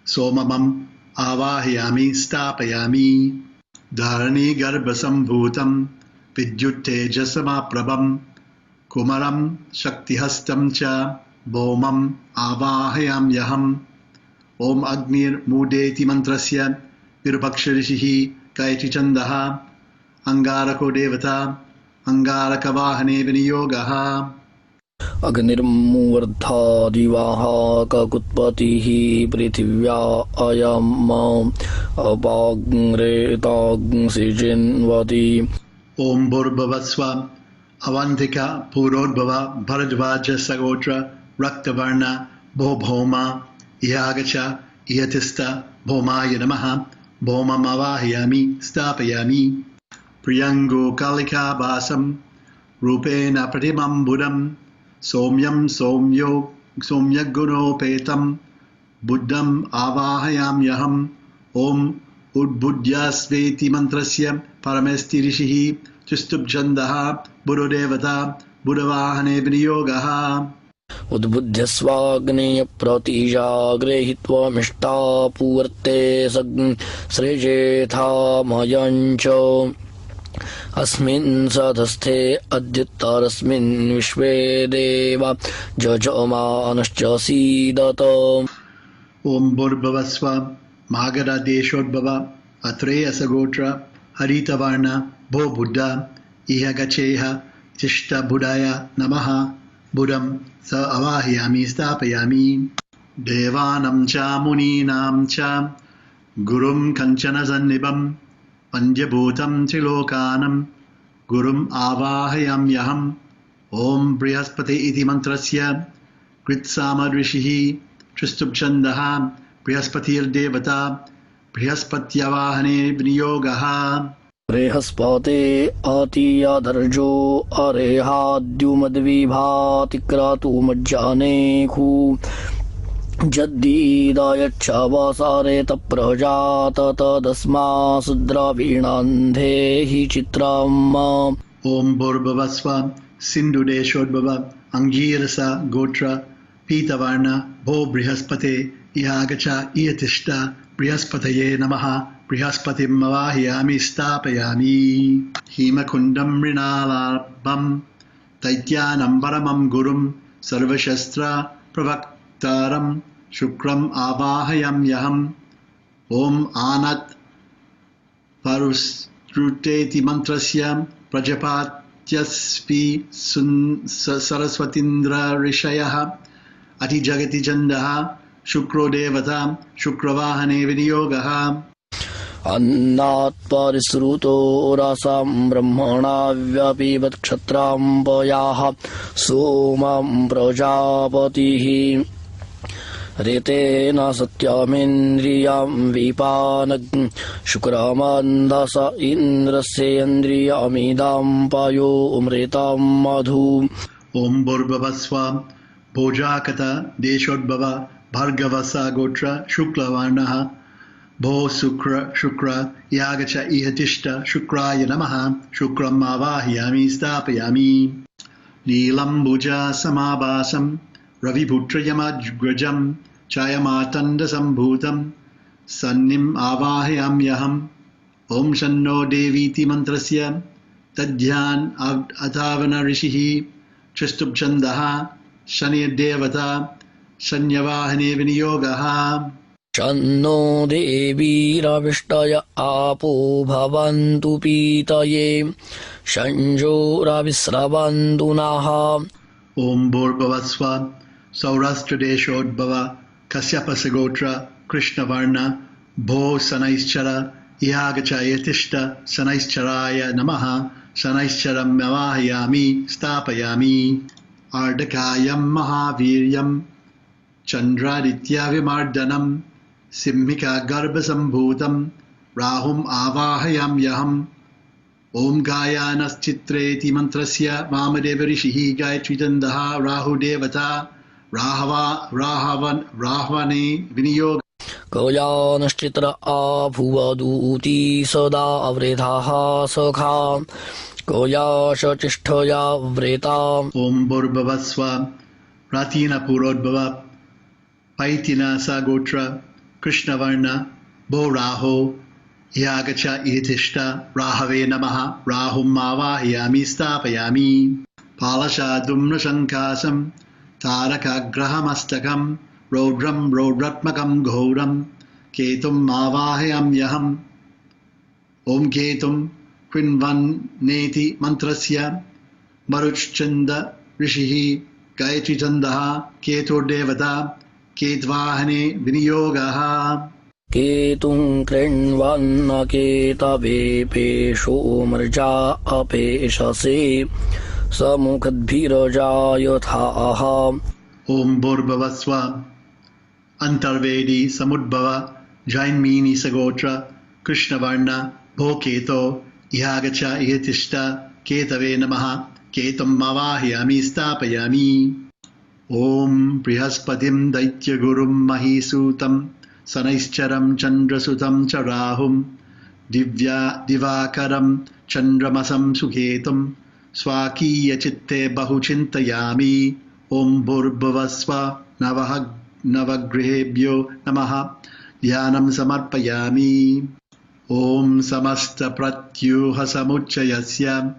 Somamam Avahayami Stapayami Dharani Garbhasambhutam Vidyuttejasamaprabham Kumaram Shaktihastam Cha Bhomam Avahayam Yaham Om Agnir Mudeti Mantrasya Virupaksharishihi Kaiti Chandaha Angarako Devata Angarakavahane Viniyogaha Agnirmuvardha Divaha Kakutpatihi Prithivya Ayam Apagnretag Sijinvati Om Bhurvavaswa Avantika Purodbhava Bharadvaja Sagotra Raktavarna Bhobhoma Ihagacha Ihatista Bhomaya Namaha Bhoma Mavahayami Stapayami Priyango Kalika Basam Rupena Pratimam Buddham Somyam Somyaguno Petam Buddham Avahayam Yaham Om Udbudhyasveti Mantrasya Paramesti Rishihi Chistubjandaha Buddho Devata बुधवाहने विनियोगः उद्बुध्यस्वाग्नेय प्रतिजाग्रे हित्वामिष्टा पूवर्ते सृजेथामयञ्च अस्मिन् सधस्थे अद्युत्तरस्मिन् विश्वे देवा जजमानश्च सीदत ओम भूर्भुवस्व मागधदेशोद्भव अत्रेयसगोत्र हरितवर्ण भो बुद्ध इह गच्छेह तिष्ठ बुधाय नमः बुधं स अवाहयामि स्थापयामि देवानां च मुनीनां च गुरुं कञ्चन सन्निभं पञ्चभूतं त्रिलोकानं गुरुम् आवाहयाम्यहम् ॐ बृहस्पति इति मन्त्रस्य कृत्साम ऋषिः त्रिस्तुप्छन्दः बृहस्पतिर्देवता बृहस्पत्यवाहने विनियोगः बृहस्पते अतीयादर्जो अरेहाद्युमद्विभातिक्रातु मज्जानेखु जद्दीदायच्छावसारे तप्रजात तदस्मासु द्रवीणान्धेहि चित्रम् ॐ भूर्भुवस्व सिन्धुदेशोद्भव अङ्गीरस गोत्र पीतवर्ण भो बृहस्पते इहागच इयतिष्ठ बृहस्पतये नमः बृहस्पतिम् अवाहयामि स्थापयामि हिमकुण्डं मृणालाभं दैत्यानं परमं गुरुं सर्वशस्त्र प्रवक्तारं शुक्रम् आवाहयाम्यहम् ॐ आनत् परुश्रुतेति मन्त्रस्य प्रजपात्यस्पि सरस्वतीन्द्र ऋषयः अतिजगति चन्दः शुक्रो देवता शुक्रवाहने विनियोगः अन्नात् परिसृतो रसं ब्रह्मणा व्यपीवत् क्षत्राम्बयाः सोमं प्रजापतिः ऋतेन सत्यमिन्द्रियं विपानग् शुक्रमन्दस इन्द्रस्येन्द्रियमिदं पयो अमृतं मधु ॐ भूर्भुवस्व भोजाकत देशोद्भव भार्गवस गोत्र शुक्लवर्णः भो शुक्र यागच इह तिष्ठ शुक्राय नमः शुक्रम् आवाहयामि स्थापयामि नीलम्बुज समाभासं रविपुत्रयमग्रजं छायमातण्डसम्भूतं सन्निम् आवाहयाम्यहम् ॐ शन्नो देवीति मन्त्रस्य तद्ध्यान अथावन ऋषिः त्रिस्तुप्छन्दः शनिर्देवता शन्यवाहने विनियोगः शन्नो देवीरविष्टय आपो भवन्तु पीतये शञ्जोरविस्रवन्तु नः ॐ भूर्भुवस्व सौराष्ट्रदेशोद्भव कश्यपसगोत्र कृष्णवर्ण भो शनैश्चर इहागच यतिष्ठ शनैश्चराय नमः शनैश्चरम् अवाहयामि स्थापयामि आर्डकायं महावीर्यं चन्द्रादित्यविमर्दनं सिंहिका गर्भसम्भूतं राहुम् आवाहयाम्यहम् ॐ गायानश्चित्रेति मन्त्रस्य वामदेव ऋषिः गायत्रीचन्दः राहुदेवता राहवने विनियोग कयानश्चित्र आभुवदूती सदा वृथाः सखा कयाशचिष्ठया व्रेता ॐ भूर्भुवस्व प्राचीनपुरोद्भव पैतिन स गोत्र कृष्णवर्ण भो राहो यागच इतिष्ठ राहवे नमः राहुम् आवाहयामि स्थापयामि पालशादुम्नशङ्कासं तारकाग्रहमस्तकं रौद्रं रौद्रात्मकं घोरं केतुम् आवाहयाम्यहम् ॐ केतुं कृण्वन्नेति मन्त्रस्य मरुच्चन्द ऋषिः गायत्रीचन्दः केतुर्देवता केत्वाहने विनियोगः केतुं कृण्वन्न केतवेपेशो मर्जा अपेशसे समुखद्भिरजायथाः ॐ भूर्भुवस्व अन्तर्वेदी समुद्भव जैन्मीनी सगोत्र कृष्णवर्ण भो केतो इहागच इहतिष्ठ केतवे नमः केतुम् आवाहयामि स्थापयामि ॐ बृहस्पतिं दैत्यगुरुं महीसूतं शनैश्चरं चन्द्रसुतं च राहुं दिवाकरं चन्द्रमसं सुकेतुं Swakīya chitte bahuchintayami. Om Bhurbhuvasva Navagrihebhyo Namaha. Dhyanam Samarpayami. Om Samasta Pratyuha Samuchayasya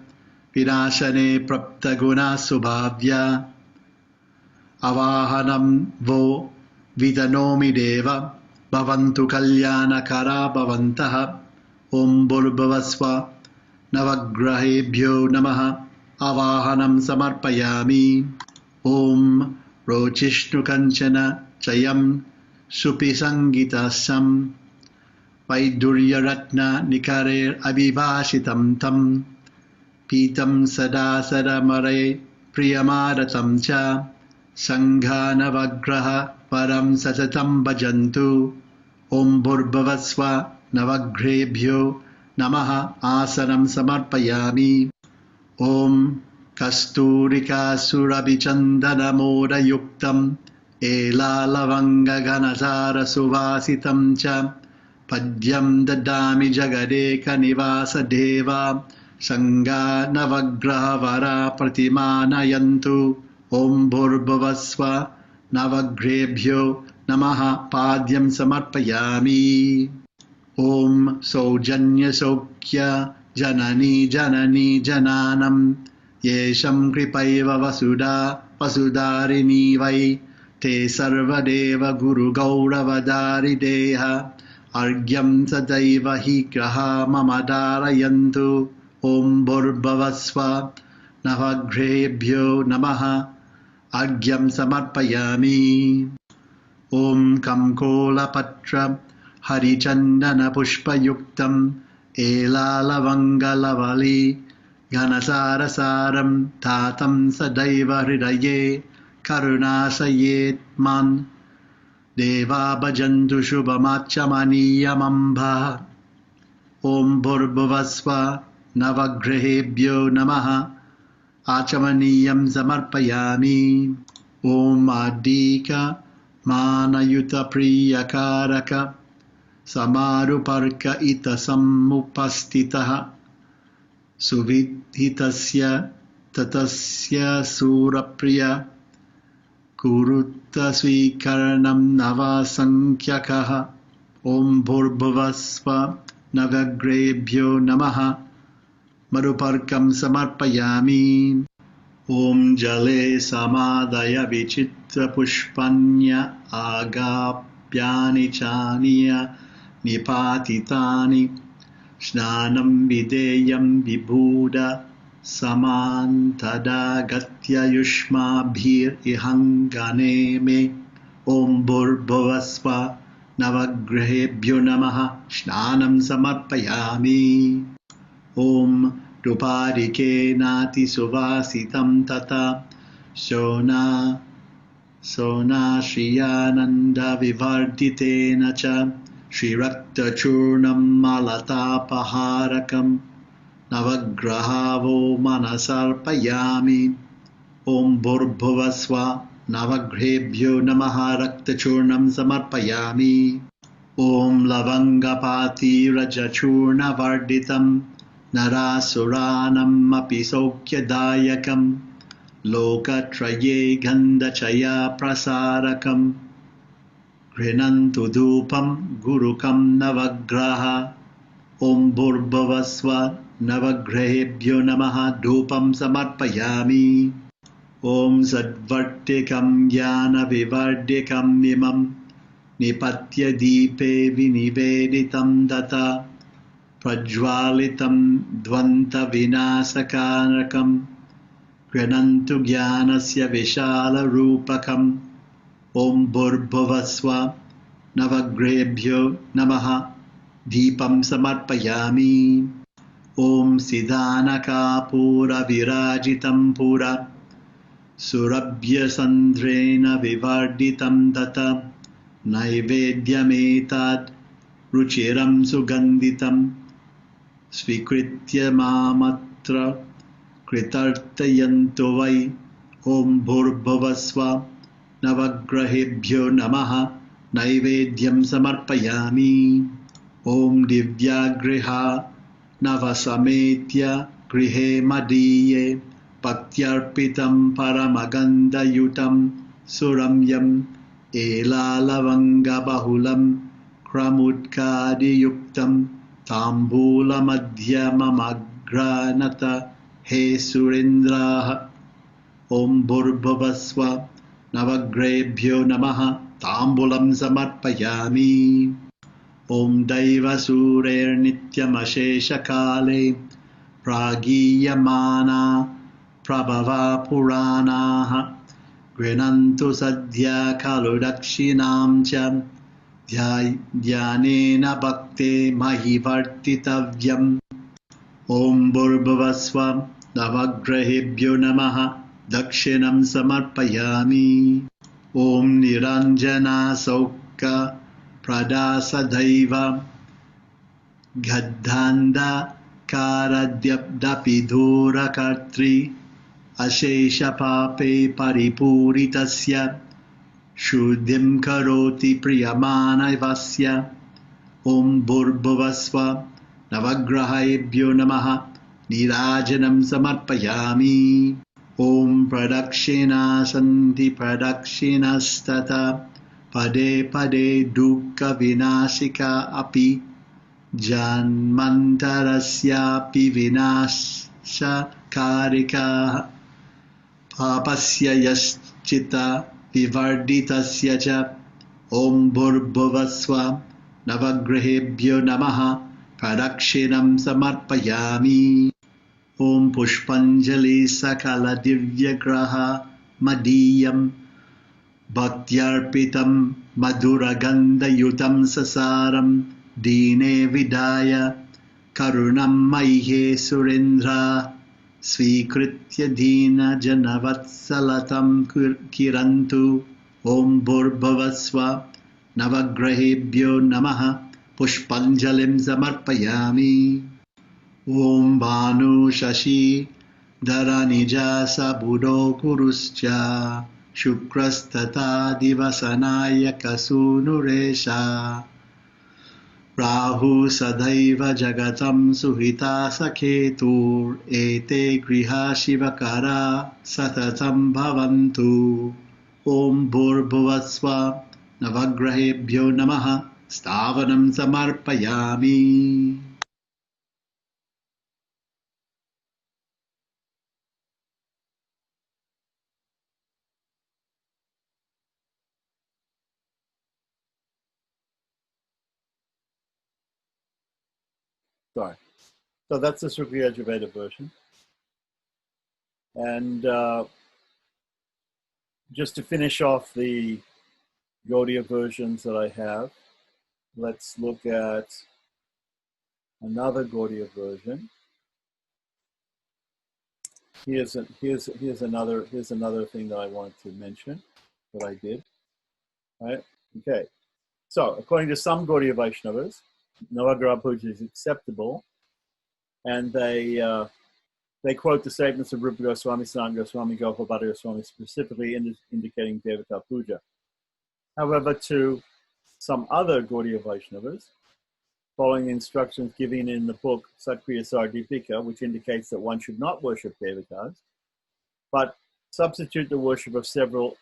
Vinashane Praptaguna Subhavya Avahanam Vo Vidanomi Deva Bhavantu Kalyana Kara Bhavantaha. Om Bhurbhuvasva Navagrahebhyo Namaha. Avahanam Samarpayami. Om Rochishnu Kanchana Chayam Supisangitasam Vaidurya Ratna Nikarer Abhivashitam Tam Pitam Sada Sadamare Priyamadatam Cha Sangha Navagraha Param Satatam Bhajantu. Om Bhurbhuvasva Navagrahebhyo Namaha. Asanam Samarpayami. Om Kasturika Surabhichandana Moda Yuktam Ela Lavanga Ganasara Suvasitam Cha Padyam Dadami Jagadeka Nivasa Deva Sangha Navagraha Vara Pratimanayantu. Om Bhurbhuvasva Navagrahebhyo Namaha. Padyam Samarpayami. Om Sojanya Sokya Janani Janani Jananam Yesham Kripaiva Vasuda Vasudarini Vai Te Sarvadeva Guru Gauravadari Deha Argyam Sadaiva Hi Graha Mamadarayantu. Om Bhurbhuvasva Navagrahebhyo Namaha. Argyam Samarpayami. Om Kamkola Patra Harichandana Pushpayuktam Ela Lavangalavali Ganasarasaram Tatam Sadaiva Hridaye Karunasayet Man Deva Bhajantu Shubhamachamaniyamambha. Om Bhurbhuvasva Navagrahebhyo Namaha. Achamaniyam Samarpayami. Om Adika Manayuta Priyakaraka Samaruparka Itasamupastitaha Suvidhitasya Tatasya Surapriya Kurutta Swikaranam Navasankyakaha. Om Bhurbhuvasva Navagrahebhyo Namaha. Maruparkam Samarpayami. Om Jale Samadaya Vichitra Pushpanya Agapyani Chaniya Nipatitani Snanam Videyam Vibhuda Samantada Gatya Yushma Bhir Ihangane Me. Om Bhurbhuvasva Navagrahebhyo Namaha. Snanam Samarpayami. Om Duparike Nati Suvasitam Tata Sona Shriyananda Vivarditena Cha Shri Rakta Churnam Malatapaharakam Navagrahavo Manasarpayami. Om Bhurbhuvasva Navagrahebhyo Namaha. Rakta Churnam Samarpayami. Om Lavangapati Rajachurna Varditam Narasuranam Api Sokyadayakam Lokatraye Gandachaya Prasarakam Grinantu Dhupam Gurukam Navagraha. Om Bhurbhuvasva Navagrahebhyo Namaha. Dhupam Samarpayami. Om Sadvartikam Jnana Vivardikam Imam Nipatya Deepe Viniveditam Data Prajwalitam Dvanta Vinasakanakam Granantu Jnanasya Vishala Rupakam. Om Bhurbhuvasva Navagrahebhyo Namaha. Deepam Samarpayami. Om Siddhanaka Pura Virajitam Pura Surabhya Sandrena Vivarditam Data Naivedyametad Ruchiram Suganditam Svikritya Mamatra Kritartayantu Vai. Om Bhurbhuvasva Navagrahebhyo Namaha. Naivedyam Samarpayami. Om Divyagriha Navasametya grihe madiye bhaktyarpitam paramagandayutam suramyam elalavanga bahulam kramutkadiyuktam tambula madhyamamagranata he surendraha Om Bhurbhuvasva Navagrebhyo Namaha Tambulam Samarpayami Om Daiva Surer Nityam Ashesha Kale Pragiyamana Prabhava Puranaha Grinantu Sadhya Kaludakshinam Cha Dhyanena Bhakte Mahivartitavyam Om Bhurbhuvasva Navagrahebhyo Namaha Dakshinam Samarpayami Om Niranjana Sauka Pradasadaiva Gaddhanda Karadyapdapidhura Kartri Ashesha Pape Paripuritasya Shuddhim Karoti Priyamanavasya Om Bhurbhuvasva Navagrahebhyo Namaha Nirajanam Samarpayami Om Pradakshina Santi Pradakshinastata Pade Pade Dukkha Vinashika Api Janmantarasyapi Vinasha Karika Papasya Yaschita Vivarditasya Cha Om Bhurbhuvasva Navagrahebhyo Namaha Pradakshinam Samarpayami Om Pushpanjali Sakala Divyagraha Madiyam Bhaktyarpitam Madhuragandayutam Sasaram Dine Vidaya Karunam Maihe Surendra Svikritya Dina Janavatsalatam Kirantu Om Bhurbhuvasva Navagrahebhyo Namaha Pushpanjalim Samarpayami Om Bhanu Shashi Dharanija Sabudo Kuruscha Shukrastata Divasanaya Kasunuresha Rahu Sadaiva Jagatam Suhita Saketur Ete Griha Shivakara Satatam Bhavantu Om Bhurbhuvasva Navagrahebhyo Namaha Stavanam Samarpayami Sorry. So that's the Sukriya Yajurveda version. And just to finish off the Gaudiya versions that I have, let's look at another Gaudiya version. Here's another thing that I wanted to mention that I did. Right? Okay. So according to some Gaudiya Vaishnavas, Navagraha Puja is acceptable, and they quote the statements of Rupa Goswami, Sanatana Goswami, Gopal Goswami, specifically indicating Devata Puja. However, to some other Gaudiya Vaishnavas, following the instructions given in the book Satkriya Sardipika, which indicates that one should not worship Devatas, but substitute the worship of several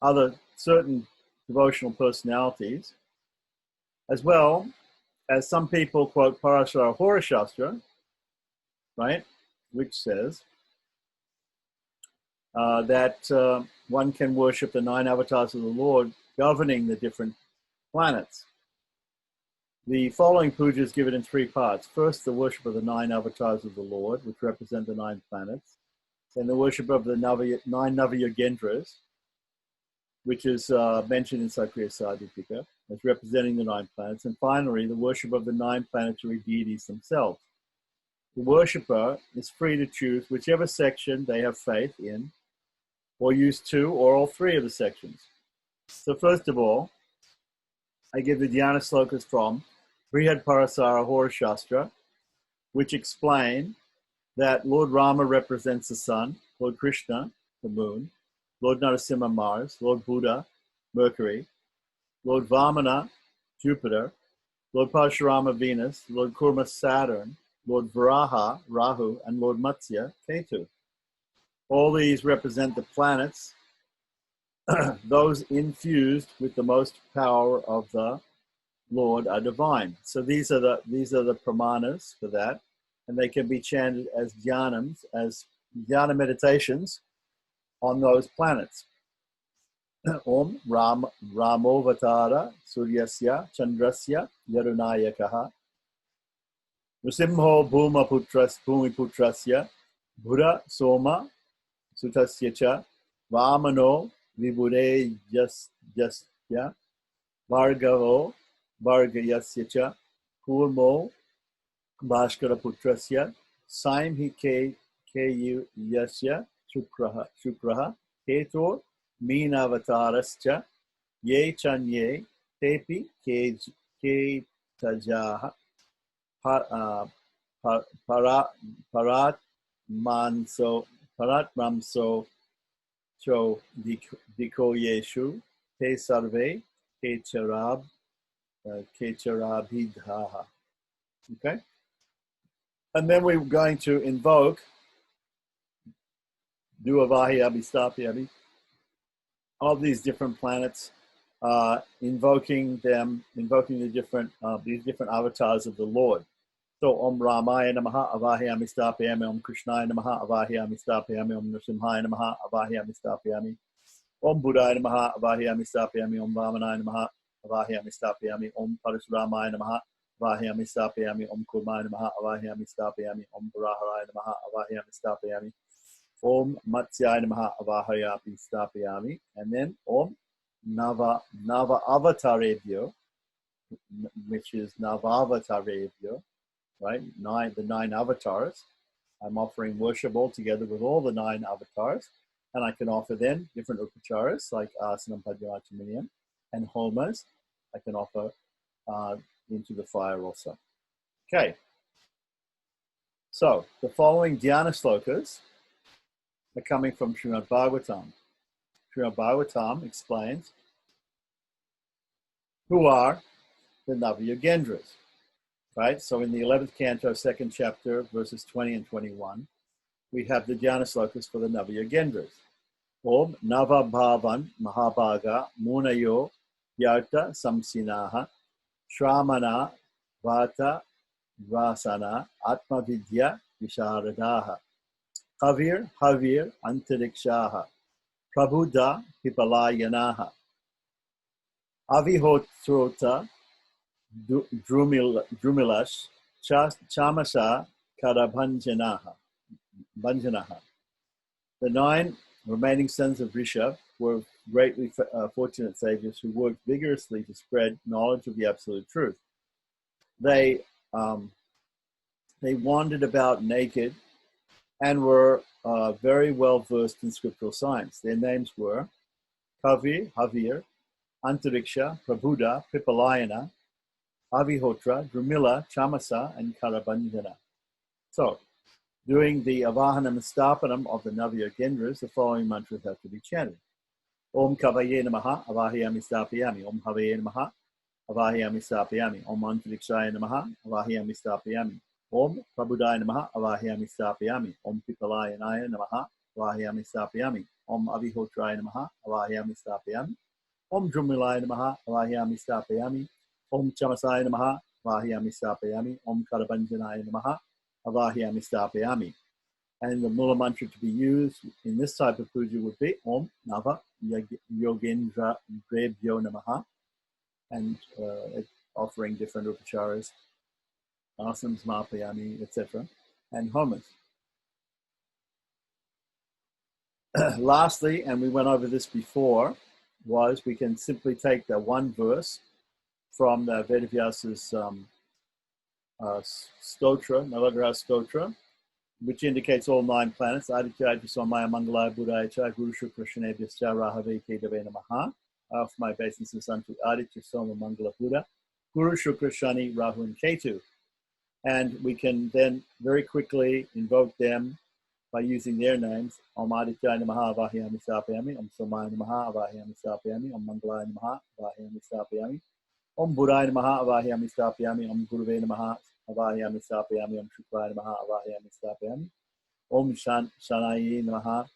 other certain devotional personalities, as well as some people quote Parashara Hora Shastra, right, which says that one can worship the 9 avatars of the Lord governing the different planets. The following puja is given in 3 parts. First, the worship of the 9 avatars of the Lord, which represent the 9 planets. Then the worship of the 9 Navayogendras, which is mentioned in Satkriya Sardipika, as representing the 9 planets. And finally, the worship of the 9 planetary deities themselves. The worshipper is free to choose whichever section they have faith in, or use 2 or all 3 of the sections. So first of all, I give the dhyana slokas from Brihad Parasara Hora Shastra, which explain that Lord Rama represents the sun, Lord Krishna, the moon, Lord Narasimha, Mars, Lord Buddha, Mercury, Lord Vamana, Jupiter, Lord Parashurama, Venus, Lord Kurma, Saturn, Lord Varaha, Rahu, and Lord Matsya, Ketu. All these represent the planets, those infused with the most power of the Lord are divine. So these are the pramanas for that, and they can be chanted as dhyanams, as dhyana meditations on those planets. Om Ramovatara Suryasya Chandrasya Yarunayakaha Nrsimho Bhumiputrasya Bhura Soma Sutasya Cha Vamano Vibhure Jasya Bhargavo Bhargayasya Cha Kurmo Bhaskara Putrasya Saimhi Ku Yasya Shukraha Ketor Meenavatarascha Ye Chanye Tepi Ke Tajaha Parat Mamso Cho Diko Yeshu Te Sarve Ke Charabhidhaha. Okay? And then we're going to invoke Duavahi Abhistapyabi, all these different planets, invoking the different these different avatars of the Lord. So Om Ramaya Namaha Avahiyami Stapyami, Om Krishnaya Namaha Avahiyami Stapyami, Om Nrsimhaya Namaha Avahiyami Stapyami, Om Buddhaya Namaha Avahiyami Stapyami, Om Vamanaya Namaha Avahiyami Stapyami, Om Parasuramaya Namaha Avahiyami Stapyami, Om Kurmaya Namaha Avahiyami Stapyami, Om Varaharaya Namaha Avahiyami Stapyami, Om Matsyaya Namaha Avahiyami Stapyami, and then Om Nava Avatarebhyo, which is Navavatarebhyo, right? The 9 avatars. I'm offering worship all together with all the 9 avatars, and I can offer then different upacharas like asanam, padyanachaminiam, and homas. I can offer into the fire also. Okay. So the following dhyana slokas are coming from Srimad Bhagavatam. Srimad Bhagavatam explains who are the Navayogendras. Right? So in the 11th canto, 2nd chapter, verses 20 and 21, we have the dhyana slokas for the Navayogendras. Om Nava Bhavan Mahabhaga Munayo Yarta Samsinaha Shramana Vata Vasana Atma Vidya Visharadaha Havir Havir Antarikshaha Prabhuda Pipalayanaha Avihotrota Drumilash Chamasa Karabhanjanaha. The 9 remaining sons of Rishabh were greatly fortunate sages who worked vigorously to spread knowledge of the absolute truth. They wandered about naked and were very well versed in scriptural science. Their names were Kavi, Havir, Antariksha, Prabhuda, Pipalayana, Avihotra, Drumila, Chamasa, and Karabhanjana. So, during the Avahanam Stapanam of the Navayogendras, the following mantras have to be chanted. Om Kavaye Namaha Avahiyami Stapyami, Om Havaye Namaha Avahiyami Stapyami, Om Antarikshaya Namaha Avahiyami Stapyami, Om Prabhudaya Namaha Avahiyami Stapyami, Om Pipalayanaya Namaha Avahiyami Stapyami, Om Avihotraya Namaha Avahiyami Stapyami, Om Drumilaya Namaha Avahiyami Stapyami, Om Chamasaya Namaha Avahiyami Stapyami, Om Karabhanjanaya Namaha Avahiyami Stapyami. And the Mula mantra to be used in this type of puja would be Om Nava Yogendra Drebhyo Namaha, and offering different upacharas, asanams, marpayami, etc., and homas. Lastly, and we went over this before, was we can simply take the one verse from the Vedavyasa's stotra, Navagraha stotra, which indicates all 9 planets. Aditya Somaya Mangalaya Buddhaya Cha Guru Shukra Shanebhyascha Rahave Kedave Namaha. I offer my obeisances unto Aditya Soma Mangala Buddha, Guru Shukra Shani Rahu and Ketu. And we can then very quickly invoke them by using their names. Om Aditya Namaha Avahiyami Stapyami, Om Somaya Namaha Avahiyami Stapyami, Om Mangalaya Namaha Avahiyami Stapyami, Om Buddhaya Namaha Avahiyami Stapyami, Om Guruve Namaha Avahayami Stapayami. Om Shukraya Namaha. Avahayami Stapayami. Om Shanaye Namaha.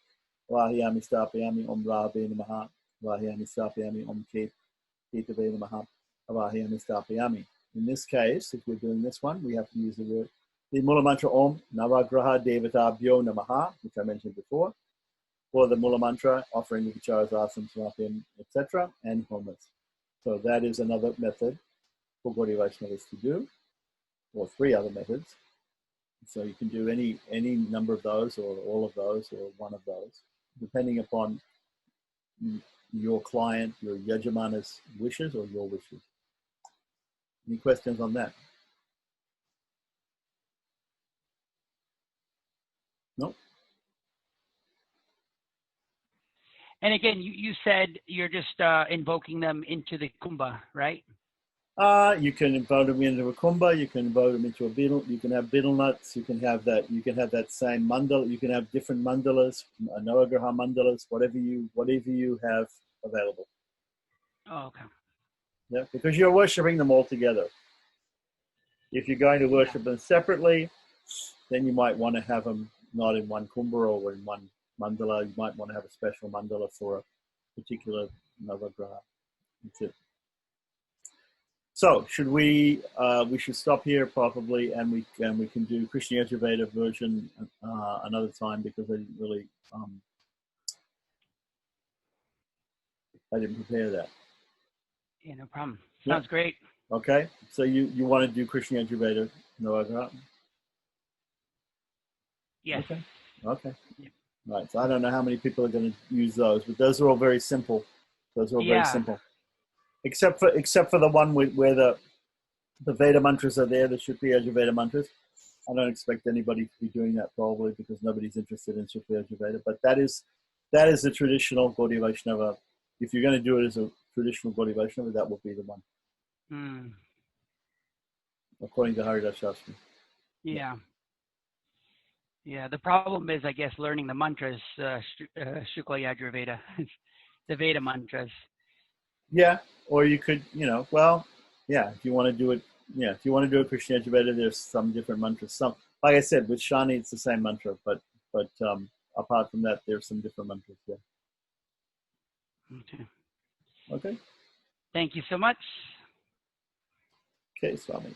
Avahayami Stapayami. Om Rahabe Namaha. Avahayami Stapayami. Om Ketave Namaha. Avahayami Stapayami. In this case, if we're doing this one, we have to use the word, the Mula Mantra Om Navagraha Devatabhyo Namaha, which I mentioned before, for the Mula Mantra, offering the Vicharas, Asanas, Samapim, etc., and homas. So that is another method for Gaudiya Vaishnavas to do, or three other methods. So you can do any number of those, or all of those, or one of those, depending upon your client, your yajamana's wishes, or your wishes. Any questions on that? No? And again, you said you're just invoking them into the kumbha, right? You can invoke them into a kumbha. You can invoke them into a betel. You can have betel nuts. You can have that. You can have that same mandala. You can have different mandalas, Navagraha mandalas, whatever you have available. Oh, okay. Yeah, because you're worshiping them all together. If you're going to worship them separately, then you might want to have them not in one kumbha or in one mandala. You might want to have a special mandala for a particular Navagraha. That's it. So should we should stop here probably, and we can do Krishna Yajurveda version another time, because I didn't prepare that. Yeah, no problem. Yeah. Sounds great. Okay, so you want to do Krishna Yajurveda Navagraha? Yes. Okay. Yeah. Right. So I don't know how many people are going to use those, but those are all very simple. Those are all very simple, except for the one where the Veda mantras are there, the Shukla Yajurveda mantras. I don't expect anybody to be doing that probably, because nobody's interested in Shukla Yajurveda. But that is the traditional Gaudiya Vaishnava. If you're going to do it as a traditional Gaudiya Vaishnava, that will be the one, according to Haridas Shastri. Yeah. Yeah. The problem is, I guess, learning the mantras, Shukla Yajurveda, the Veda mantras. Yeah, or you could, if you want to do it, if you want to do a Krishna Yajurveda, there's some different mantras. Some, like I said, with Shani, it's the same mantra, but apart from that, there's some different mantras. Yeah. Okay. Okay. Thank you so much. Okay, Swami.